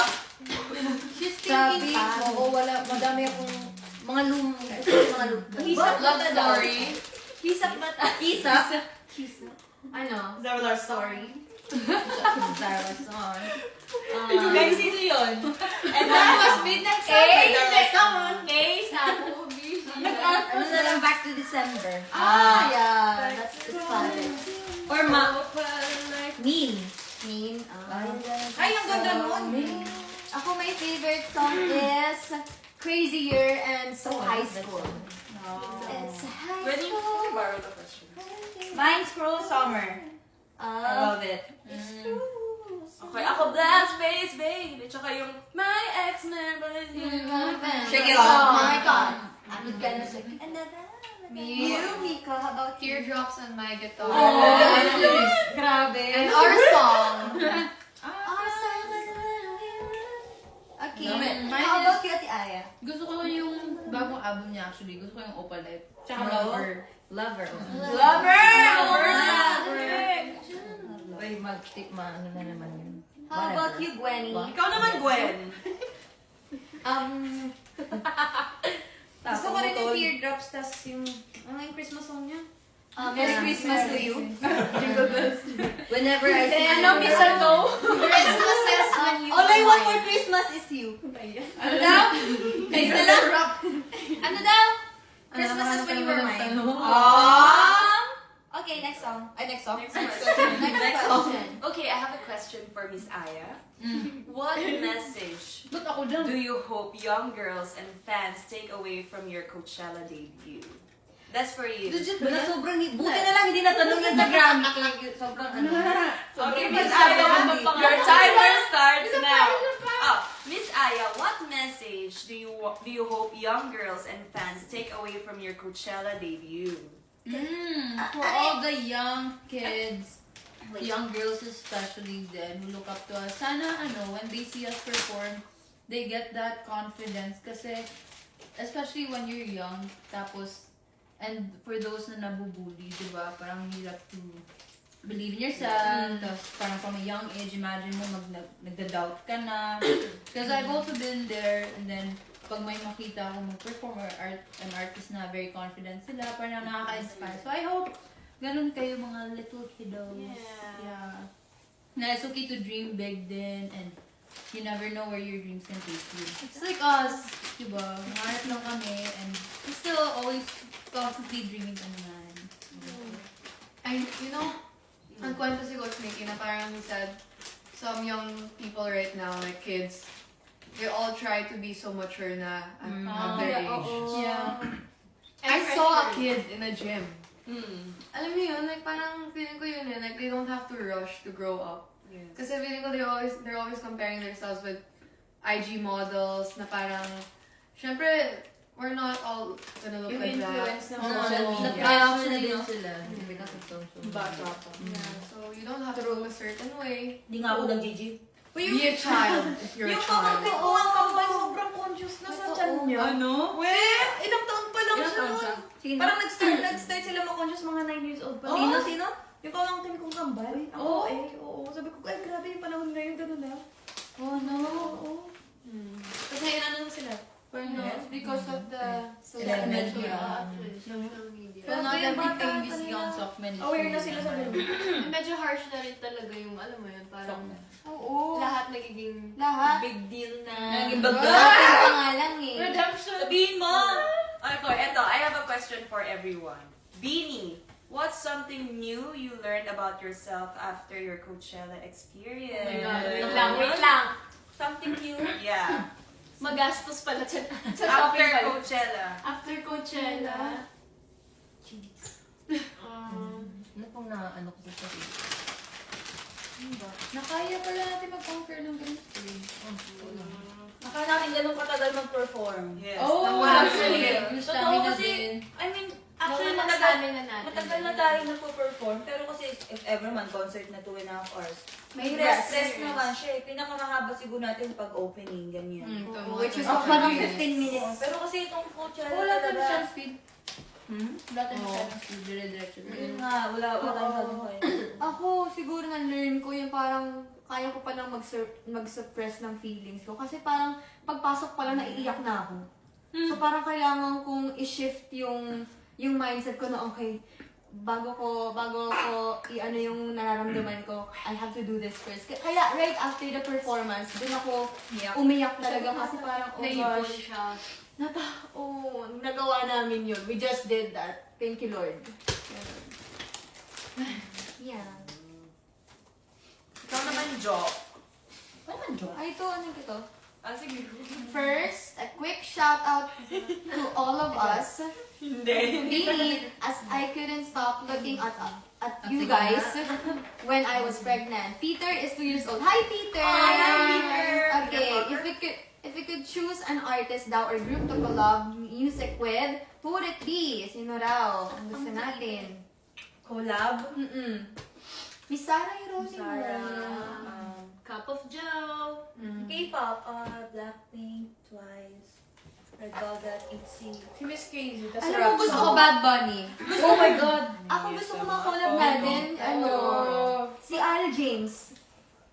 Speaker 6: She's
Speaker 2: Sabi
Speaker 6: thinking pa.
Speaker 2: ko, wala, madami akong mga
Speaker 6: Hisap
Speaker 5: Love
Speaker 6: mata
Speaker 5: story.
Speaker 7: Hisap mata.
Speaker 2: Isap.
Speaker 6: Ano?
Speaker 7: Zara Story.
Speaker 2: Zara song.
Speaker 7: Guys, sino yun? And
Speaker 6: That
Speaker 7: that
Speaker 6: was Midnight
Speaker 7: Hey,
Speaker 6: Summer.
Speaker 7: come on, Kay.
Speaker 2: Ano na lang, back to December.
Speaker 6: Yeah. That's fun.
Speaker 2: Or Mean.
Speaker 6: Mean.
Speaker 2: Ay, ang ganda nun.
Speaker 6: Ako, my favorite song is Crazier and So High School. It's high
Speaker 7: When you
Speaker 6: school.
Speaker 7: borrow the question.
Speaker 2: Mine's Cruel Summer. I love it.
Speaker 7: Okay, ako Blank Space, babe. Tsaka yung My Ex-Member is you.
Speaker 2: Shake it
Speaker 6: Oh
Speaker 2: off.
Speaker 6: my God. I'm gonna shake it.
Speaker 5: Me,
Speaker 6: You, Mika, how about you?
Speaker 5: Teardrops on my guitar.
Speaker 2: Grabe.
Speaker 5: And our song.
Speaker 6: Okay.
Speaker 8: Mine
Speaker 6: How about you, Ate Aya?
Speaker 8: Gusto ko yung bagong album niya actually. Gusto ko yung Opalite. Tsaka
Speaker 2: Lover.
Speaker 8: Lover.
Speaker 2: Uy, ano na naman yun.
Speaker 6: How about you, Gwenny?
Speaker 7: Ikaw naman, Gwen.
Speaker 2: Gusto ko rin yung Teardrops, tas yung, ano yung Christmas song niya?
Speaker 6: Merry Christmas to you. Whenever I see you.
Speaker 1: Ano, mistletoe?
Speaker 6: Christmas is when you. All I want for Christmas is you.
Speaker 8: Ano daw?
Speaker 6: Ayun na lang. Ano daw? Christmas is when you were mine. Okay, next song. Next song.
Speaker 7: Next question.
Speaker 6: Next question.
Speaker 7: Okay, I have a question for Miss Aya. What message
Speaker 8: Ba't ako dyan?
Speaker 7: do you hope young girls and fans take away from your Coachella debut? That's for you.
Speaker 6: Wala, sobrang buti na lang hindi natanong yan sa Grammy. Kaya sobrang ano.
Speaker 7: Okay,
Speaker 6: Sobrang
Speaker 7: Miss
Speaker 6: Aya,
Speaker 7: Aya,
Speaker 1: pangalan.
Speaker 7: your timer starts now. Miss Aya, what message do you hope young girls and fans take away from your Coachella debut?
Speaker 8: For all the young kids, young girls especially then, who look up to us, sana when they see us perform, they get that confidence kasi, especially when you're young, tapos, and for those na nabubully, diba, parang hirap to believe in yourself, tapos parang from a young age, imagine mo nagda-doubt ka na. Because I've also been there, and then, pag may makita ako mag-perform or an artist na very confident sila, parang nakaka-inspire. So I hope ganun kayo mga little kiddos. Yeah. Na it's okay to dream big din, and you never know where your dreams can take you. It's like us, diba? Mangarap lang kami, and we still always constantly dreaming kami naman.
Speaker 5: And ang kwento si Coach Mickey na parang he said, some young people right now, like kids, they all try to be so mature na at their age.
Speaker 8: Yeah.
Speaker 5: I saw a kid in a gym. Alam mo yun, like parang feeling ko yun like they don't have to rush to grow up. Kasi feeling ko they're always comparing themselves with IG models na parang, syempre, we're not all gonna look like that.
Speaker 8: Social media.
Speaker 6: Actually, din sila. Because of social media.
Speaker 5: Yeah, so you don't have to look a certain way.
Speaker 2: Hindi nga ako nag-GG.
Speaker 5: Be a child if you're a
Speaker 2: Yung
Speaker 5: child.
Speaker 2: pamangkin ko ang kambay, sobrang conscious na sa tiyan niya.
Speaker 8: Ano?
Speaker 2: Ilang taon pa lang siya nun.
Speaker 6: Sino?
Speaker 2: Parang nag-start sila ma-conscious mga 9 years old pa.
Speaker 6: Sino?
Speaker 2: Yung pamangkin kong kambay. Oo. Sabi ko, ay grabe yung panahon ngayon, gano'n na.
Speaker 6: Oh no.
Speaker 2: Kasi ano sila?
Speaker 5: It's because of the
Speaker 6: Social
Speaker 5: media.
Speaker 6: Social media.
Speaker 8: So not everything we see on Sockman is
Speaker 2: Aware na sila sa ganun.
Speaker 5: Medyo harsh na rin talaga yung, alam mo yun, parang
Speaker 6: Oo.
Speaker 5: lahat nagiging
Speaker 6: Lahat.
Speaker 2: Big deal na.
Speaker 6: Naging bagay pa nga lang eh.
Speaker 2: Sabihin mo!
Speaker 7: Okay, I have a question for everyone. Beanie, what's something new you learned about yourself after your Coachella experience?
Speaker 1: Wait lang.
Speaker 7: Something new? Yeah.
Speaker 1: Magastos pala sa
Speaker 7: After
Speaker 1: topic pala.
Speaker 7: Coachella.
Speaker 1: After Coachella.
Speaker 8: Ano pong na-ano ko sa sarili? Nakaya pala natin mag-conquer ng ganito eh.
Speaker 2: Akala natin ganun katagal mag-perform.
Speaker 7: Yes.
Speaker 8: Walang
Speaker 1: Actually,
Speaker 8: yung
Speaker 2: Totoo
Speaker 8: stamina
Speaker 2: kasi,
Speaker 8: din.
Speaker 2: I mean, actually
Speaker 1: Nawala
Speaker 2: matagal,
Speaker 1: stamina natin.
Speaker 2: matagal na tayo nagpo-perform. Pero kasi if ever man, concert na 2.5 hours. May
Speaker 6: Rest.
Speaker 2: rest naman siya eh. Pinakamahaba siguro natin pag opening, ganyan.
Speaker 5: which is
Speaker 6: Ako parang 15 minutes.
Speaker 2: Pero kasi itong Coachella
Speaker 8: Wala tayong
Speaker 2: talaga.
Speaker 8: chance speed. Wala tayong chance speed. Dire-diretso.
Speaker 2: Yun nga, wala masyadong kayo.
Speaker 6: Ako, siguro na-learn ko yung parang kaya ko pa lang mag-suppress ng feelings ko. Kasi parang pagpasok pa lang naiiyak na ako. So parang kailangan kong i-shift yung mindset ko na okay, bago ko i-ano yung nararamdaman ko, I have to do this first. Kaya right after the performance, dun ako umiyak talaga kasi parang, oh
Speaker 5: naipon
Speaker 6: gosh,
Speaker 5: siya.
Speaker 6: nagawa namin yun. We just did that. Thank you, Lord. Yeah.
Speaker 7: Ikaw naman, Jo.
Speaker 6: Ay, ito, ano ito?
Speaker 7: Sige.
Speaker 6: First, a quick shout out to all of us. Really, as I couldn't stop looking at you guys when I was pregnant. Peter is 2 years old. Hi, Peter!
Speaker 2: Hi, Peter!
Speaker 6: Okay, if we could choose an artist daw or group to collab music with, who would it be? Sino raw? Ang gusto natin.
Speaker 2: Collab?
Speaker 6: Miss Sarah Hiroshi.
Speaker 1: Cup of Joe.
Speaker 2: K-pop, Blackpink, Twice, Red Velvet, ITZY.
Speaker 5: Si Miss Crazy, tas
Speaker 6: Alam mo, gusto ko Bad Bunny.
Speaker 8: Oh my God!
Speaker 6: Ako gusto ko makolab natin, si Al James.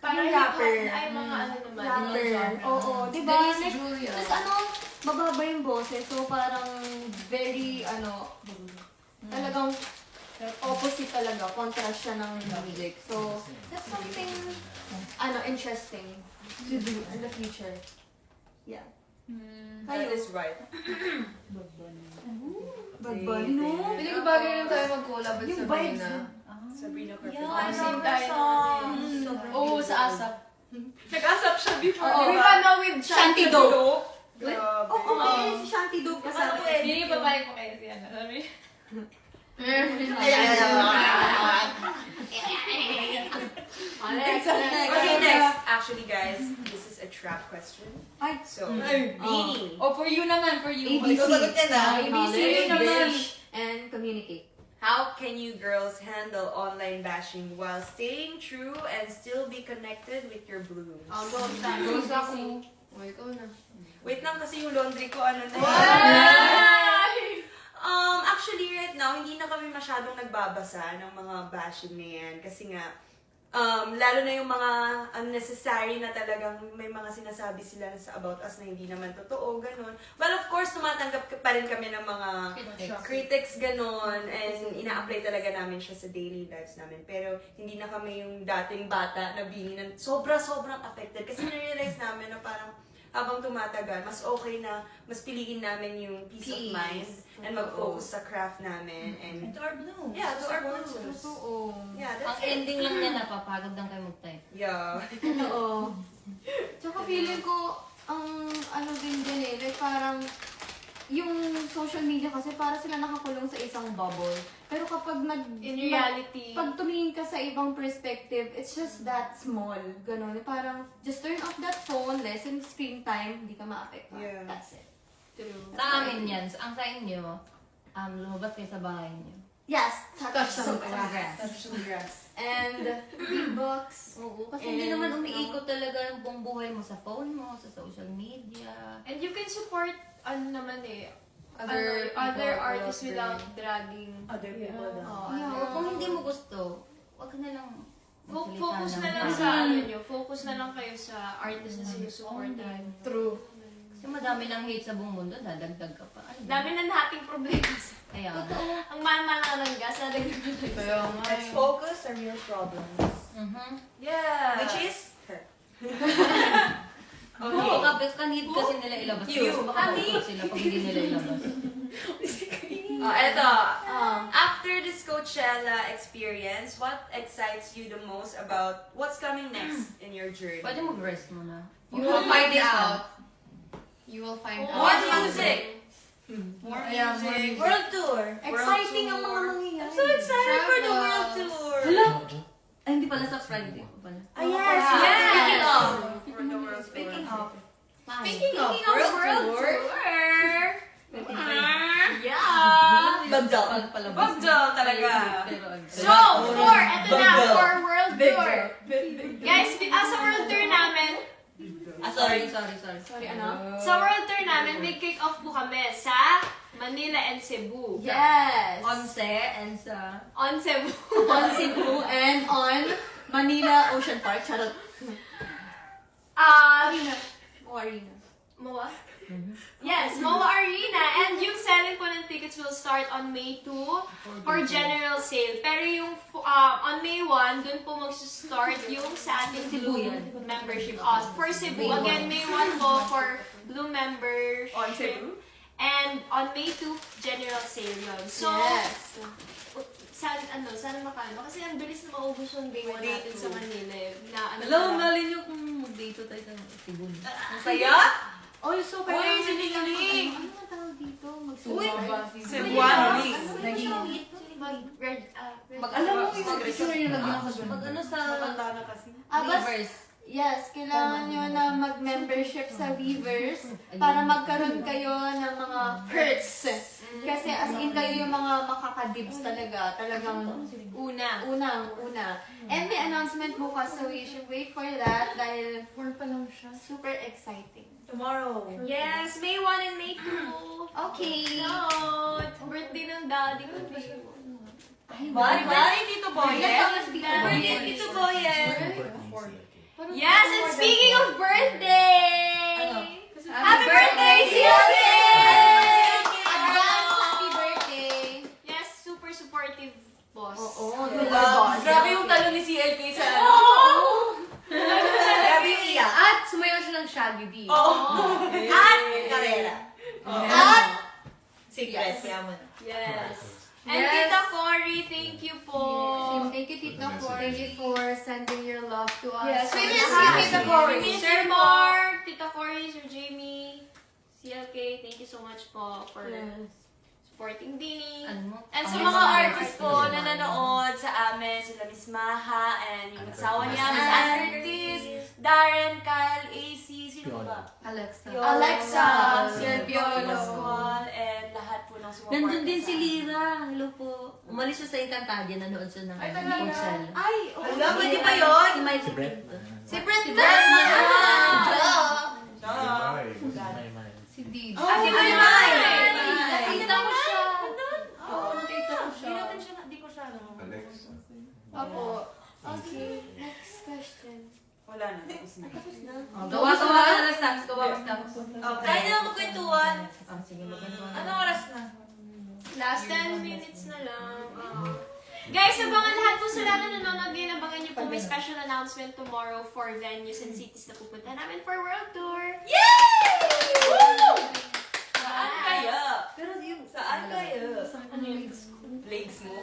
Speaker 1: Parang
Speaker 6: Yung rapper.
Speaker 1: Ay, mga ano naman.
Speaker 6: Rapper. Oo, di ba?
Speaker 8: Denise
Speaker 6: Like,
Speaker 8: Julia.
Speaker 6: tapos mababa yung boses. So, parang very, talagang opposite talaga, contrast siya ng music. So, that's something, interesting to do in the future. Yeah.
Speaker 2: That is right.
Speaker 6: Bad Bunny.
Speaker 5: Hindi ko bagay rin tayo mag-collab with
Speaker 6: Yung
Speaker 5: Sabrina.
Speaker 2: Sabrina Carpenter.
Speaker 7: Yeah, I
Speaker 5: Same
Speaker 7: love her
Speaker 5: time.
Speaker 7: song.
Speaker 5: Oo, sa ASAP.
Speaker 7: Nag-asap siya before,
Speaker 5: Oo,
Speaker 7: di
Speaker 5: we
Speaker 7: ba?
Speaker 5: pa na with
Speaker 6: Shanty
Speaker 5: Shanty
Speaker 6: Dope.
Speaker 5: Dope.
Speaker 6: Okay, si Shanty Dope kasama.
Speaker 1: Hindi yung babae ko kayo siya. Sabi?
Speaker 2: Okay, next. Actually, guys, this is a trap question.
Speaker 6: Ay,
Speaker 2: So, Beanie.
Speaker 8: Oh, for you naman, for you.
Speaker 6: ABC.
Speaker 2: Sagot niya na.
Speaker 6: Knowledge,
Speaker 8: ABC naman.
Speaker 6: English, and communicate.
Speaker 2: How can you girls handle online bashing while staying true and still be connected with your blooms?
Speaker 5: Goes ako. O, ikaw na.
Speaker 2: Wait lang kasi yung laundry ko ano na. Actually right now, hindi na kami masyadong nagbabasa ng mga bashing na yan. Kasi nga, lalo na yung mga unnecessary na talagang may mga sinasabi sila about us na hindi naman totoo, ganun. Well, of course, tumatanggap pa rin kami ng mga critics, ganun. And ina-apply talaga namin siya sa daily lives namin. Pero hindi na kami yung dating bata na Beanie na sobrang affected. Kasi na-realize namin na parang habang tumatagal, mas okay na, mas piliin namin yung peace of mind and mag-focus sa craft namin. And
Speaker 7: To our bloom.
Speaker 2: yeah, to our blooms.
Speaker 6: Totoo.
Speaker 2: Yeah,
Speaker 9: Ang
Speaker 2: that's it.
Speaker 9: ending lang niya, napapagod lang kayo mag-type.
Speaker 2: Yeah.
Speaker 6: Oo. Tsaka feeling ko, ano din eh, like parang, yung social media kasi para sila nakakulong sa isang bubble. Pero kapag
Speaker 1: In reality,
Speaker 6: pag tumingin ka sa ibang perspective, it's just that small. Ganon. Parang, just turn off that phone, lessen screen time, hindi ka ma-affect.
Speaker 2: Yeah.
Speaker 6: That's it. True.
Speaker 9: Sa amin yan, ang sa inyo, lumabas kayo sa bahay niyo.
Speaker 6: Yes, touch some
Speaker 9: grass.
Speaker 6: grass. And beatbox.
Speaker 9: Oo, kasi hindi naman umiikot talaga yung buong buhay mo sa phone mo, sa social media.
Speaker 1: and you can support, naman
Speaker 5: Other
Speaker 1: other
Speaker 5: people
Speaker 1: artists
Speaker 5: without
Speaker 1: without dragging.
Speaker 7: Other people down.
Speaker 6: Yeah.
Speaker 9: Or kung hindi mo gusto, wag ka na lang magsalita
Speaker 1: Focus na
Speaker 9: ng-
Speaker 1: lang sa focus na lang kayo sa artist na sinusuportahan.
Speaker 6: True.
Speaker 9: Kasi madami ng hate sa buong mundo, dadagdag ka pa. Ano ba?
Speaker 1: Dami na nating problema sa
Speaker 9: Kaya,
Speaker 1: ang mahal-mahal na ng gas, nadagdag na tayo.
Speaker 5: Kaya nga
Speaker 2: Let's
Speaker 5: eh.
Speaker 2: focus on your problems.
Speaker 7: Yeah.
Speaker 2: Which is her.
Speaker 9: okay. Baka need kasi nila ilabas.
Speaker 2: You.
Speaker 9: Baka mautot sila pag hindi nila ilabas.
Speaker 2: Eto. After this Coachella experience, what excites you the most about what's coming next in your journey?
Speaker 9: Pwede mag-rest muna.
Speaker 5: You will find out. You will find out.
Speaker 2: More music!
Speaker 7: More
Speaker 5: Yeah, more
Speaker 7: music.
Speaker 5: music.
Speaker 7: World tour.
Speaker 6: Exciting ang mga mangyayari.
Speaker 2: I'm so excited for the world
Speaker 5: Travels.
Speaker 2: tour!
Speaker 9: Ay, hindi pala sa Friday. Pala.
Speaker 2: Ah, yes!
Speaker 7: Yeah.
Speaker 2: Speaking of!
Speaker 7: For the world
Speaker 2: Speaking
Speaker 7: tour.
Speaker 2: of.
Speaker 7: Speaking of world tour.
Speaker 2: Yeah! Bagdal.
Speaker 9: Palabas.
Speaker 2: Bagdal talaga.
Speaker 1: So, eto na, for world tour. Guys, sa world tour namin,
Speaker 9: Sorry.
Speaker 6: Sorry, ano?
Speaker 1: sa world tour namin, may kick-off po kami sa Manila and Cebu.
Speaker 6: Yes!
Speaker 9: Onse and sa...
Speaker 1: On Cebu.
Speaker 6: On Cebu and on Manila Ocean Park. Charot. Arena.
Speaker 1: MOA? Yes, MOA Arena. And yung selling po ng tickets will start on May 2 for general sale. Pero yung on May 1, dun po mag-start yung sa ating Blue membership. For Cebu, again, May 1 po for Blue membership.
Speaker 2: On Cebu?
Speaker 1: And on May 2, general sale yun. So,
Speaker 6: Yes.
Speaker 1: sana makano. Kasi ang bilis na maubos yung day 1 natin sa Manila. Na,
Speaker 9: Hello, mali niyo kung mag-date tayo sa Cebu.
Speaker 2: Ang saya?
Speaker 6: Oh, so
Speaker 2: Uy,
Speaker 6: kaya...
Speaker 2: siniling!
Speaker 6: Ano nga tawag dito?
Speaker 2: Uy!
Speaker 6: Cebuano.
Speaker 5: Alam mo, yung picture yung nagbilang sa
Speaker 9: Pag ano sa...
Speaker 6: Bas, yes, kailangan nyo na mag-membership sa Weavers para magkaroon kayo ng mga perks. Kasi as in kayo yung mga makakadibs talaga. Talagang
Speaker 1: Una.
Speaker 6: unang-una. And may announcement bukas, so you should wait for that dahil
Speaker 5: pa lang siya.
Speaker 6: super exciting.
Speaker 7: Tomorrow.
Speaker 1: Yes, May 1 and May 2.
Speaker 6: Okay.
Speaker 1: No, birthday ng daddy ko.
Speaker 2: Bye, Tito Boyen!
Speaker 1: Birthday
Speaker 2: Birthday, Tito Boyen!
Speaker 1: Yes, and speaking of birthday!
Speaker 6: Happy birthday, Silvia! Advance happy birthday!
Speaker 1: Yes, super supportive po
Speaker 5: D.
Speaker 2: At karera. At secrets. Yaman.
Speaker 1: Yes. And
Speaker 5: Yes.
Speaker 1: Tita Cory, thank you po.
Speaker 6: Thank you, Tita Cor.
Speaker 5: Thank you for sending your love to us.
Speaker 1: Yes,
Speaker 5: So
Speaker 1: we
Speaker 5: this
Speaker 1: miss
Speaker 5: is
Speaker 1: you,
Speaker 5: Tita
Speaker 1: We
Speaker 5: Cory.
Speaker 1: miss Sir Mark, Tita Cory, Sir Jamie, CLK, thank you so much po for supporting Beanie.
Speaker 9: Ano mo?
Speaker 2: And sa mga artists po na nanood sa amin, sila Miss Maha and yung asawa niya, Miss Ann Curtis, Darren, Kyle, AC, sino ba?
Speaker 5: Alexa.
Speaker 2: Alexa,
Speaker 5: Silvio,
Speaker 2: Silvio, Pascual, and lahat po ng sumuporta.
Speaker 9: Nandun din
Speaker 2: sa
Speaker 9: si Lira. Hello po. Umalis siya sa Encantadia. Nanood siya ng Coachella.
Speaker 2: Ay, alam, pwede ba yun?
Speaker 9: Si Mike.
Speaker 3: Si Brett.
Speaker 6: Si Brett
Speaker 3: Si May.
Speaker 5: Si Dee.
Speaker 2: Ah, si May.
Speaker 5: Nakita ko siya.
Speaker 9: Oo, nakita ko siya.
Speaker 2: Di ko siya, no?
Speaker 4: Alex.
Speaker 5: Opo. Okay, next question.
Speaker 7: Wala na. Tapos na.
Speaker 9: Gawa ka na snacks. Gawa ka snacks.
Speaker 2: Okay. Tayo na lang magkwentuhan.
Speaker 9: Sige, maganda.
Speaker 2: Anong oras na?
Speaker 1: Last 10 minutes na lang. Guys, abangan lahat po sa lahat na nanonood ngayon. Abangan niyo po may special announcement tomorrow for venues and cities na pupunta namin for World Tour.
Speaker 2: Saan kaya?
Speaker 6: Pero yung
Speaker 2: Saan kaya?
Speaker 1: Ano yun?
Speaker 2: Legs mo?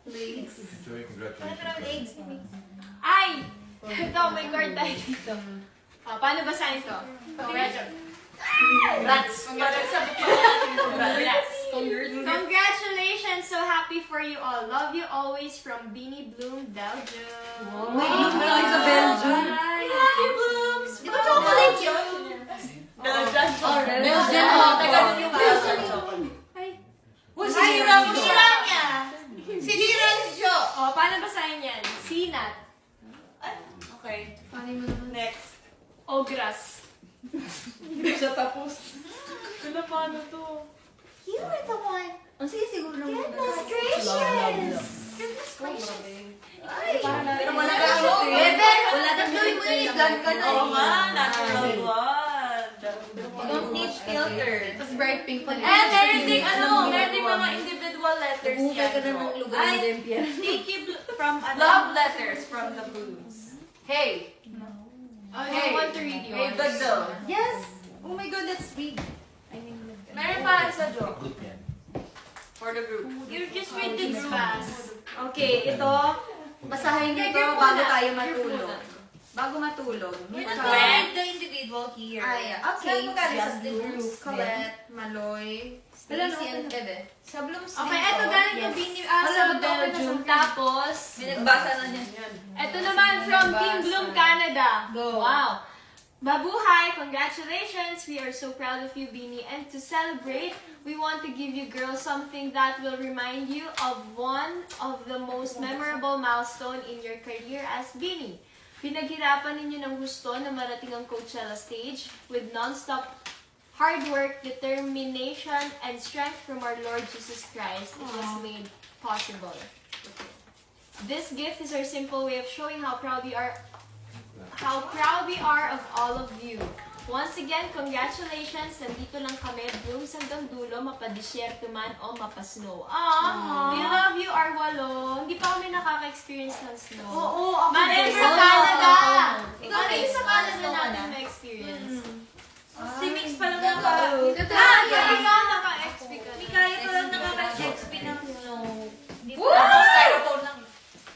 Speaker 4: Enjoy, congratulations.
Speaker 1: Ay! Ito, may guard tayo dito. Paano ba sign to? Congrats! Congrats! Congratulations! So happy for you all. Love you always from Beanie Bloom, Belgium.
Speaker 9: May bloom tayo sa Belgium.
Speaker 2: Love you, Blooms!
Speaker 6: Di ba chocolate yun?
Speaker 2: Belgian.
Speaker 9: Belgian.
Speaker 2: Taga nun yung Belgian.
Speaker 6: Si Lira niya. Si Lira siya.
Speaker 1: Oh, paano ba sign yan? Sinat.
Speaker 2: Okay.
Speaker 5: Paano mo naman?
Speaker 2: Next.
Speaker 1: Ogras.
Speaker 7: Hindi siya tapos.
Speaker 1: Ano paano to?
Speaker 6: You were the one.
Speaker 9: Ang sige siguro naman.
Speaker 6: Goodness gracious. Goodness gracious.
Speaker 2: Pero wala ka
Speaker 6: Bebe, wala na gawin mo yun. I-vlog ka na.
Speaker 2: Oo nga, natural one.
Speaker 9: Don't need filter.
Speaker 5: Tapos bright pink pa rin.
Speaker 2: Meron ding mga individual letters
Speaker 9: Bumukay ka na
Speaker 2: bro.
Speaker 9: ng lugar ng Dempia.
Speaker 2: Tiki from love letters from the Blues. Hey.
Speaker 1: Oh, I want to read
Speaker 2: Hey,
Speaker 1: yours.
Speaker 2: good though.
Speaker 6: Yes. Oh my God, that's big.
Speaker 2: Meron pa sa joke
Speaker 3: Group yan.
Speaker 2: for the group.
Speaker 1: You just read this fast.
Speaker 6: Okay, ito. Basahin niyo ito bago tayo matulog. Bago matulog.
Speaker 9: We're not
Speaker 6: Ikaw.
Speaker 9: gonna read the individual here.
Speaker 6: Ay, okay.
Speaker 2: Saan mo galing?
Speaker 6: Just
Speaker 2: Sa
Speaker 6: the group.
Speaker 2: Blooms?
Speaker 6: Colette, Maloy, Stacy, and Ebe. Sa Blooms
Speaker 1: Okay,
Speaker 6: din
Speaker 1: eto
Speaker 6: to.
Speaker 1: galing yung Beanie sa Belgium. Tapos,
Speaker 9: May nagbasa na niya.
Speaker 1: eto naman from Team Bloom Canada.
Speaker 6: Go.
Speaker 1: Wow. Babuhay, congratulations! We are so proud of you, Beanie. And to celebrate, we want to give you girls something that will remind you of one of the most memorable milestone in your career as Beanie. Pinaghirapan ninyo ng gusto na marating ang Coachella stage with non-stop hard work, determination, and strength from our Lord Jesus Christ. It was made possible. This gift is our simple way of showing how proud we are of all of you. Once again, congratulations! Nandito lang kami, blooms hanggang dulo, mapadisyerto man o mapasnow. We love you, our walo. Hindi pa kami nakaka-experience ng snow.
Speaker 6: Oo, ako
Speaker 1: Malay
Speaker 6: din.
Speaker 1: sa Canada!
Speaker 6: Ikaw
Speaker 1: Malay
Speaker 6: din.
Speaker 1: sa Canada
Speaker 6: Snow ka
Speaker 1: natin
Speaker 6: na?
Speaker 1: ma-experience.
Speaker 2: Si Mix pa lang naka...
Speaker 1: Ikaw naka-experience.
Speaker 2: Mikaya pa lang nakaka-XP ng snow. Dito
Speaker 1: Woo!
Speaker 2: ako styrofoam lang.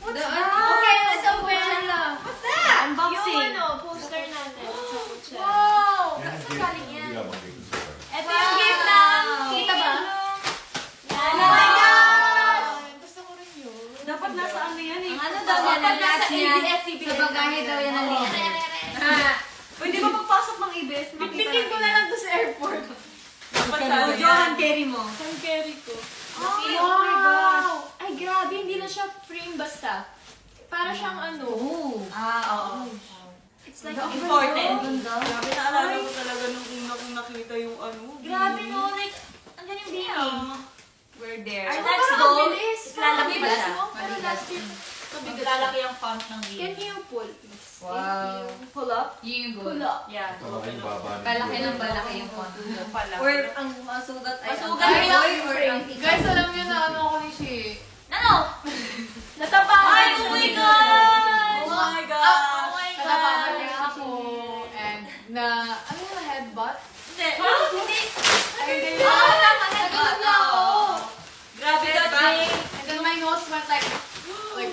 Speaker 1: What's that? Okay, let's open.
Speaker 2: What's that?
Speaker 1: Yung poster natin sa Coachella.
Speaker 2: Wow!
Speaker 4: Yan
Speaker 2: Saan
Speaker 4: ang
Speaker 2: galing
Speaker 4: gift.
Speaker 2: yan?
Speaker 4: Hindi ako mag-gift.
Speaker 1: Ito yung gift ng... Kita ba?
Speaker 2: Oh my God!
Speaker 5: Gusto ko rin yun.
Speaker 2: Dapat nasa ano yan eh.
Speaker 9: Ang ano daw yan, ang last niya.
Speaker 2: ABS-CBN.
Speaker 9: Sa bagahe daw yan ang link.
Speaker 2: Pwede ba magpasok ng ABS?
Speaker 1: Bitbitin ko na lang to sa airport.
Speaker 2: O, Johan, carry mo.
Speaker 1: Saan carry ko?
Speaker 2: Oh
Speaker 1: my God! Ay, grabe. Hindi na siya frame basta. Para siyang ano.
Speaker 2: Oo.
Speaker 1: It's like
Speaker 2: Important.
Speaker 7: Grabe, naalala ko talaga nung una kong nakita yung ano.
Speaker 2: Grabe no, like, andyan yung baby.
Speaker 7: We're there.
Speaker 2: Our
Speaker 1: Ay,
Speaker 2: next
Speaker 1: parang
Speaker 2: goal,
Speaker 1: ang bilis.
Speaker 2: lalaki
Speaker 1: Ang
Speaker 2: ba
Speaker 1: bilis
Speaker 2: siya?
Speaker 1: mo, pero last year,
Speaker 2: Lalaki yung font ng
Speaker 1: Can
Speaker 2: baby.
Speaker 1: you pull, please?
Speaker 9: Wow.
Speaker 1: Thank you. Pull up?
Speaker 9: Yung
Speaker 1: Pull
Speaker 9: good.
Speaker 1: up.
Speaker 2: Yeah.
Speaker 4: Malaki yung baba niya.
Speaker 9: Balaki ng balaki yung font.
Speaker 7: Pala.
Speaker 9: Or ang masugat ay
Speaker 2: Masugat
Speaker 9: ang
Speaker 2: yun.
Speaker 9: boy or ang
Speaker 5: Guys, alam niyo na ano ako ni Shi.
Speaker 2: Ano?
Speaker 1: Natapakan
Speaker 2: Ay, oh my God! Oh my God!
Speaker 1: Oh my God!
Speaker 5: Natapakan niya ako. And na, ano butt?
Speaker 7: Hindi. Hindi.
Speaker 5: Tama na ako.
Speaker 7: Grabe ka, Jay.
Speaker 5: And then my nose went like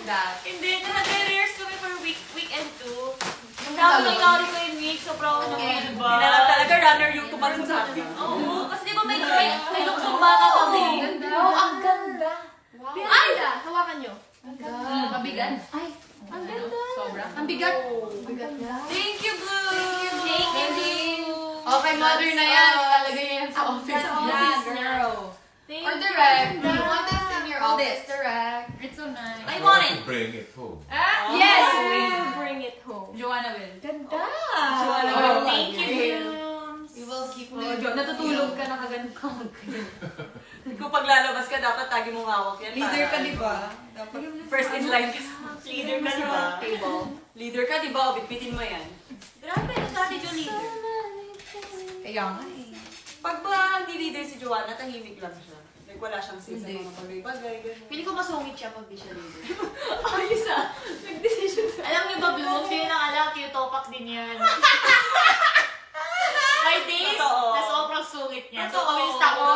Speaker 5: that.
Speaker 7: Hindi, nag-rehearse kami for weekend 2.
Speaker 1: Ang dami nangyari ko yung week, sobrang ako naman ba?
Speaker 7: Hindi na lang talaga runner yung tumalon sa akin.
Speaker 1: Oo, kasi di ba may luksong baka kami?
Speaker 5: Wow, ang ganda. Wow.
Speaker 1: Ay! Hawakan nyo.
Speaker 8: Mabigat.
Speaker 5: Ay, ang ganda.
Speaker 8: Sobra.
Speaker 5: Ang bigat. Ang ganda.
Speaker 7: Thank you, Blue!
Speaker 1: Thank you.
Speaker 5: Okay, mother na yan. Lalagay yan sa office.
Speaker 1: Office na.
Speaker 5: Or direct. Do you want this in your office? Direct.
Speaker 8: It's so nice.
Speaker 1: I want it.
Speaker 4: Bring it home.
Speaker 1: Yes, we will bring it home.
Speaker 8: Joanna will.
Speaker 1: Oh, thank you.
Speaker 5: We will keep
Speaker 6: Natutulog ka, nakaganon ka.
Speaker 7: Kung paglalabas ka, dapat tagi mong hawak yan.
Speaker 6: Leader ka,
Speaker 7: para-
Speaker 6: di ba? Dapat
Speaker 7: First in line ka.
Speaker 1: Leader ka di ba?
Speaker 7: Leader ka, di ba? O, bitbitin mo yan. Grabe, dati yung leader.
Speaker 6: kaya nga eh.
Speaker 7: Pag ba hindi leader si Joanna, tahimik lang siya. Like, wala siyang say sa
Speaker 6: Hindi.
Speaker 7: mga bagay-bagay. ganun.
Speaker 6: Feeling ko masungit siya pag di siya leader.
Speaker 1: Ayos ah. Nag-decision sa... Alam niyo ba, Bloom? Sino nang alam, Q-Topak din yan. May days
Speaker 7: Totoo.
Speaker 1: na sobrang sungit niya. So,
Speaker 7: Totoo.
Speaker 1: kamusta ko?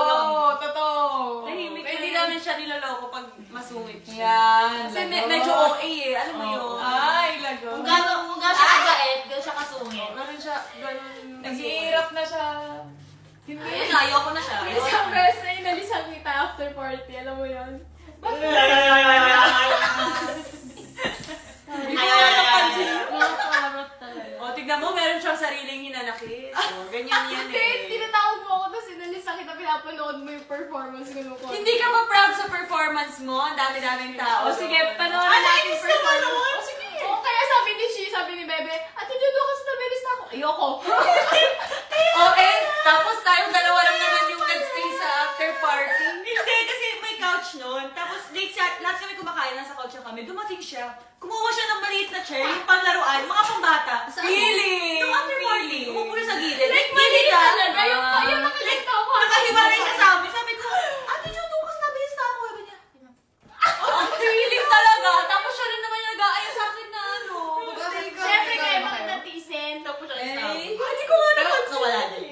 Speaker 5: Totoo.
Speaker 1: Tahimik
Speaker 7: Kaya hindi namin siya nilaloko pag masungit siya.
Speaker 5: Yan.
Speaker 7: Kasi medyo OA eh. Alam mo yun?
Speaker 5: Ay, lago.
Speaker 1: Kung gano'n siya kabait, gano'n siya kasungit.
Speaker 7: Ganun siya, ganun.
Speaker 5: Naghihirap na siya.
Speaker 7: Ayun na, ayoko na siya.
Speaker 1: Isang beses na inalisan kita after party. Alam mo yun? Nakakarot talaga.
Speaker 7: O, tignan mo, meron siyang sariling hinanakit. O, ganyan yan
Speaker 5: Hindi,
Speaker 7: eh.
Speaker 5: tinatawag mo ako tapos inalisan kita, pinapanood mo yung performance ko nung
Speaker 7: Hindi ka ba proud sa performance mo? Ang dami-daming tao.
Speaker 1: O sige, panoorin natin yung performance.
Speaker 5: O sige. Oo, kaya sabi ni Shi, sabi ni Bebe, Ate Jojo, kasi nabilis na ako. Ayoko.
Speaker 7: Okay, tapos tayong dalawa lang naman yung nag-stay sa after party. Hindi, kasi may couch noon. Tapos lahat kami kumakain, nasa couch na kami. Dumating siya. Kumuha siya ng maliit na chair, yung panlaruan, mga pambata. Feeling! Nung after party, umupo na sa gilid. Like,
Speaker 1: maliit
Speaker 7: ka.
Speaker 1: talaga. Yung nakikita ko.
Speaker 7: Nakahiwalay siya sa amin. Sabi ko, Ate Jo, tukas nabilis na ako. Sabi niya, oh, ang feeling talaga. Tapos siya rin naman yung nag-aaya sa akin na ano.
Speaker 1: Siyempre kayo makitatisin. Tapos siya isa.
Speaker 7: Hindi ko nga naman
Speaker 1: nawala din.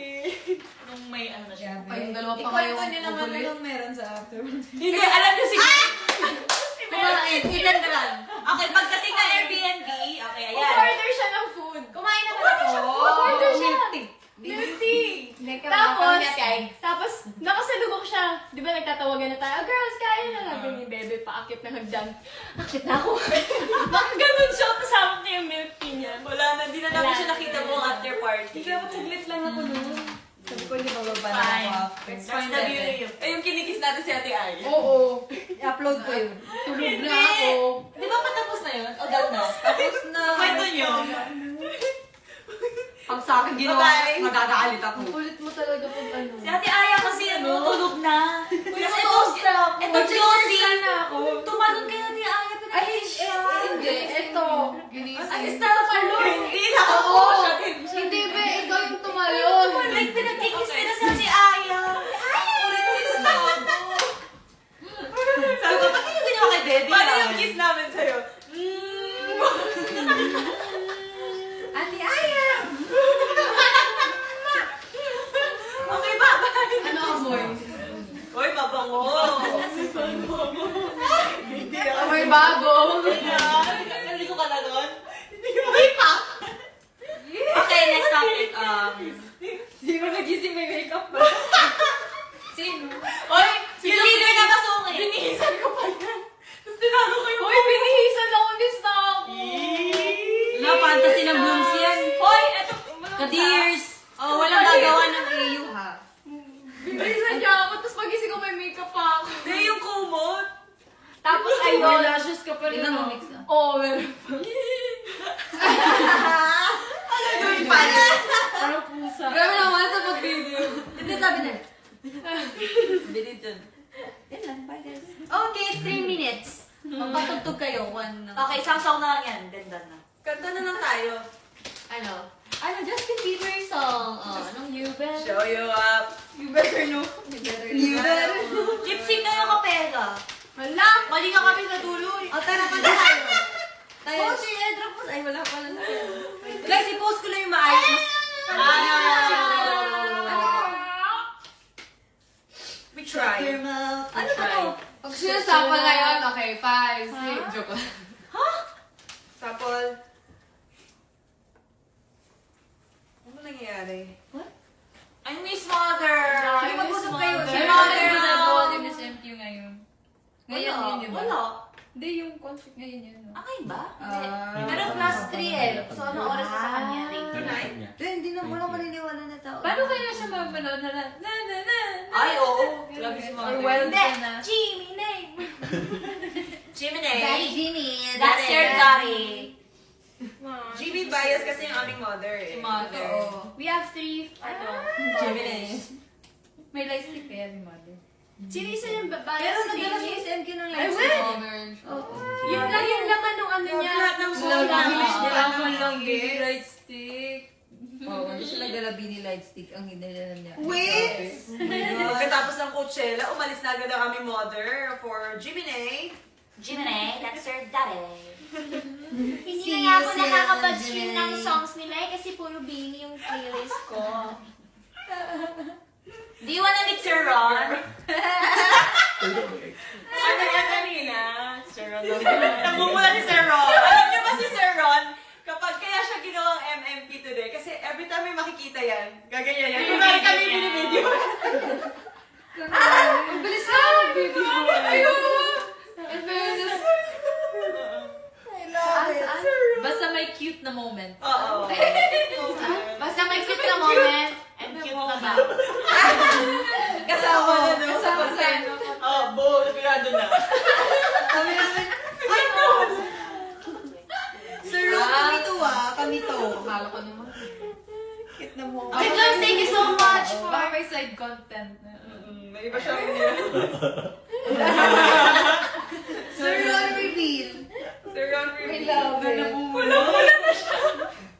Speaker 1: Nung may ano na siya.
Speaker 5: Kayong dalawa pa
Speaker 6: Ikaw
Speaker 5: kayo.
Speaker 6: niyo naman anong meron sa afterwards.
Speaker 7: Hindi, alam niyo si... Ilan na lang. Okay, pagdating ng Airbnb, okay, ayan.
Speaker 5: Order siya ng food.
Speaker 1: Kumain na pala siya.
Speaker 5: Order siya.
Speaker 6: Milk tea.
Speaker 5: Tapos, nakasalubok siya. Di ba nagtatawagan na tayo, girls, kain na. Sabi ni Bebe, paakit na hagdan. Akit na ako.
Speaker 1: Bakit ganun siya? Kasama niya yung milk tea niya.
Speaker 7: Wala na, hindi na namin siya nakita mo after party.
Speaker 6: Dapat saglit lang ako noon. Sabi ko, hindi bababa na
Speaker 1: Fine.
Speaker 6: ako after.
Speaker 7: That's the beauty. Eh, yung kinikis natin si Ate Ay.
Speaker 5: Oo.
Speaker 6: I-upload ko yun.
Speaker 5: Tulog na ako.
Speaker 7: Di ba patapos na yun? O done na?
Speaker 6: Tapos na.
Speaker 7: Kwento niyo.
Speaker 6: Pag sa akin ginawa,
Speaker 7: Bye-bye.
Speaker 6: magagaalit ako.
Speaker 5: Kulit mo talaga pag ano.
Speaker 7: Si Ate Aya kasi ano, tulog na. Kasi ito Josie. Tumalon kay Ate Aya.
Speaker 5: Ay, hindi. Ito. Ginising.
Speaker 7: Alis na ako. Hindi na ako.
Speaker 5: Oo.
Speaker 7: Siya din.
Speaker 5: Hindi, be. Ikaw yung tumalon.
Speaker 7: Like, pinagkikis nila si Ate Aya. Ulit-ulit na ako. Sabi ko, bakit yung ginawa kay Baby? Paano yung kiss namin sa'yo?
Speaker 6: Ate Aya!
Speaker 7: Okay, bye-bye.
Speaker 5: Ano amoy?
Speaker 7: Uy, mabango.
Speaker 5: Amoy bago.
Speaker 7: Nandito ka na doon? Hindi pa. Okay, next topic.
Speaker 6: Sino nagising may makeup ba?
Speaker 7: Sino? Oy, yung leader na masungit. Binihisan ko pa yan. Tapos tinago ko yung...
Speaker 5: Uy, binihisan ako ni Stock.
Speaker 6: Wala, fantasy ng blooms yan.
Speaker 7: Hoy, eto.
Speaker 6: Ka-dears! Oh, walang gagawa ng AU ha.
Speaker 5: Binihisan niya ako, tapos pagising ko may makeup pa ako.
Speaker 7: Hindi, yung kumot.
Speaker 5: Tapos
Speaker 6: May
Speaker 5: ayun.
Speaker 6: lashes ka pa rin.
Speaker 5: Tingnan mo,
Speaker 6: no?
Speaker 5: mix na. Oo, meron pa.
Speaker 7: Ano gawin pala?
Speaker 5: Parang pusa.
Speaker 6: Grabe naman sa pag-video.
Speaker 7: Hindi, sabi na. Binit dun.
Speaker 6: Yan lang, bye guys. Okay, 3 minutes. Magpatugtog kayo, one.
Speaker 7: Okay, isang song na lang yan. Then done na. Kanta na lang tayo.
Speaker 6: Ano, Justin Bieber song. Oh, anong You Bet?
Speaker 7: Show you up.
Speaker 6: You better know. You better.
Speaker 7: Lip sync na yung kapega.
Speaker 5: Wala.
Speaker 7: Mali ka kami sa dulo.
Speaker 6: O, tara, kanta tayo. Oh, si Edra po. Ay, wala pala na. Guys, i-post ko lang yung maayos.
Speaker 7: Ah, We try.
Speaker 6: Your mouth.
Speaker 2: Ano ba to?
Speaker 5: Pag sinasapal na yun, okay, 5, 6, joke lang.
Speaker 7: Sapol. Ano nangyayari?
Speaker 2: I miss mother!
Speaker 7: Sige, mag-usap kayo.
Speaker 2: Si
Speaker 8: Pero
Speaker 2: mother
Speaker 8: ano
Speaker 2: now!
Speaker 8: ginagawa ni Miss MQ ngayon? Ngayon yun, di ba?
Speaker 2: Wala.
Speaker 8: Hindi, yung concert ngayon yun. no?
Speaker 2: Ngayon ba?
Speaker 9: Pero plus 3 eh. So, anong oras na sa kanya?
Speaker 7: Tonight?
Speaker 6: Hindi na wala maniniwala na tao.
Speaker 8: Paano kaya siya mapanood na na?
Speaker 2: Ay, oo. Grabe si
Speaker 8: Or
Speaker 2: mother.
Speaker 8: well,
Speaker 2: Hindi.
Speaker 8: na.
Speaker 2: Jimmy name. Jimmy
Speaker 9: Daddy
Speaker 2: name.
Speaker 9: Jimmy.
Speaker 2: That's your daddy.
Speaker 7: GB bias kasi yung aming mother eh.
Speaker 2: Si mother.
Speaker 1: We have 3,
Speaker 2: Jimmy name.
Speaker 8: May lightstick kaya si mother.
Speaker 1: Sino isa yung babae
Speaker 6: Pero
Speaker 1: si
Speaker 6: nagdala
Speaker 1: Jimmy?
Speaker 6: si SMQ ng
Speaker 1: Ay,
Speaker 6: lights.
Speaker 1: wait! Yun lang yung laman ng ano niya.
Speaker 7: Lahat ng
Speaker 8: Love
Speaker 7: sulat.
Speaker 8: English
Speaker 7: Lahat
Speaker 8: drama
Speaker 7: ng
Speaker 8: lang,
Speaker 7: English.
Speaker 8: baby lightstick.
Speaker 6: Oo, hindi siya nagdala Beanie Lightstick. Ang hinilala niya.
Speaker 7: Wait! Pagkatapos ng Coachella, umalis na agad ang aming mother for Jimmy.
Speaker 2: Jimmy, that's your daddy.
Speaker 1: Hindi
Speaker 6: See
Speaker 1: na nga
Speaker 6: you,
Speaker 1: ako
Speaker 6: Sarah
Speaker 1: nakakapag-stream ng
Speaker 6: Jane.
Speaker 1: songs nila eh, kasi puro Beanie yung playlist ko.
Speaker 2: Do you wanna meet Sir Ron?
Speaker 1: Ano yan kanina? Sir Ron.
Speaker 7: Namumula si Sir Ron. Alam niyo ba si Sir Ron? Kapag kaya siya ginawang MMP today, kasi every time may makikita yan, gaganyan yan. Kunwari kami binibideo.
Speaker 5: Ang bilis na ang baby boy. In fairness,
Speaker 8: Basta may cute na moment.
Speaker 7: Oo.
Speaker 1: Basta may cute na moment and cute na ba?
Speaker 7: Kasama na no?
Speaker 5: kasama sa
Speaker 7: Bo, napirado na.
Speaker 6: Kami namin, ay no! Sir Ron, kami to kami to.
Speaker 5: akala ko naman.
Speaker 6: Cute na mo.
Speaker 1: Okay, Jones, thank you so much for...
Speaker 8: Baka may side content na.
Speaker 7: May iba siyang
Speaker 6: Sir Ron reveal.
Speaker 7: Sir Ron
Speaker 6: I love it.
Speaker 7: Wala na siya.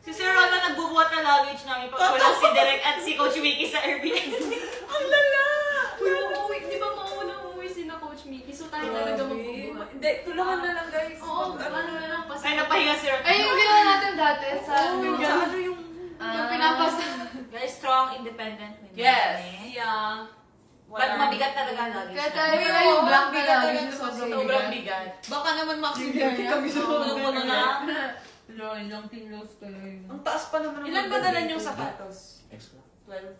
Speaker 2: Si Sir Ron na nagbubuhat ng luggage namin pag wala si Derek at si Coach Vicky sa Airbnb.
Speaker 7: Ang lala!
Speaker 1: Di ba mauna umuwi si na Coach Mickey? So tayo talaga magbubuhat.
Speaker 7: Hindi, tulungan na lang guys.
Speaker 1: Oo, ano na lang kasi.
Speaker 2: Ay, napahinga si Ron.
Speaker 5: Ay, yung ginawa natin dati sa...
Speaker 7: Sa ano yung...
Speaker 5: Yung pinapasa.
Speaker 2: Very strong, independent women.
Speaker 7: Yes.
Speaker 2: Yeah. But mabigat talaga ang luggage.
Speaker 5: Kaya
Speaker 2: namin.
Speaker 5: tayo yung black na
Speaker 6: bigat
Speaker 5: lagi
Speaker 6: talaga
Speaker 5: sobrang
Speaker 2: Sobrang
Speaker 5: bigat.
Speaker 2: bigat.
Speaker 6: Baka naman ma-accident kami sa
Speaker 2: Puno-puno na.
Speaker 8: Ilang kilos kayo yun.
Speaker 7: Ang taas pa naman. Ilan ba dala niyong sapatos?
Speaker 3: Extra.
Speaker 2: 12.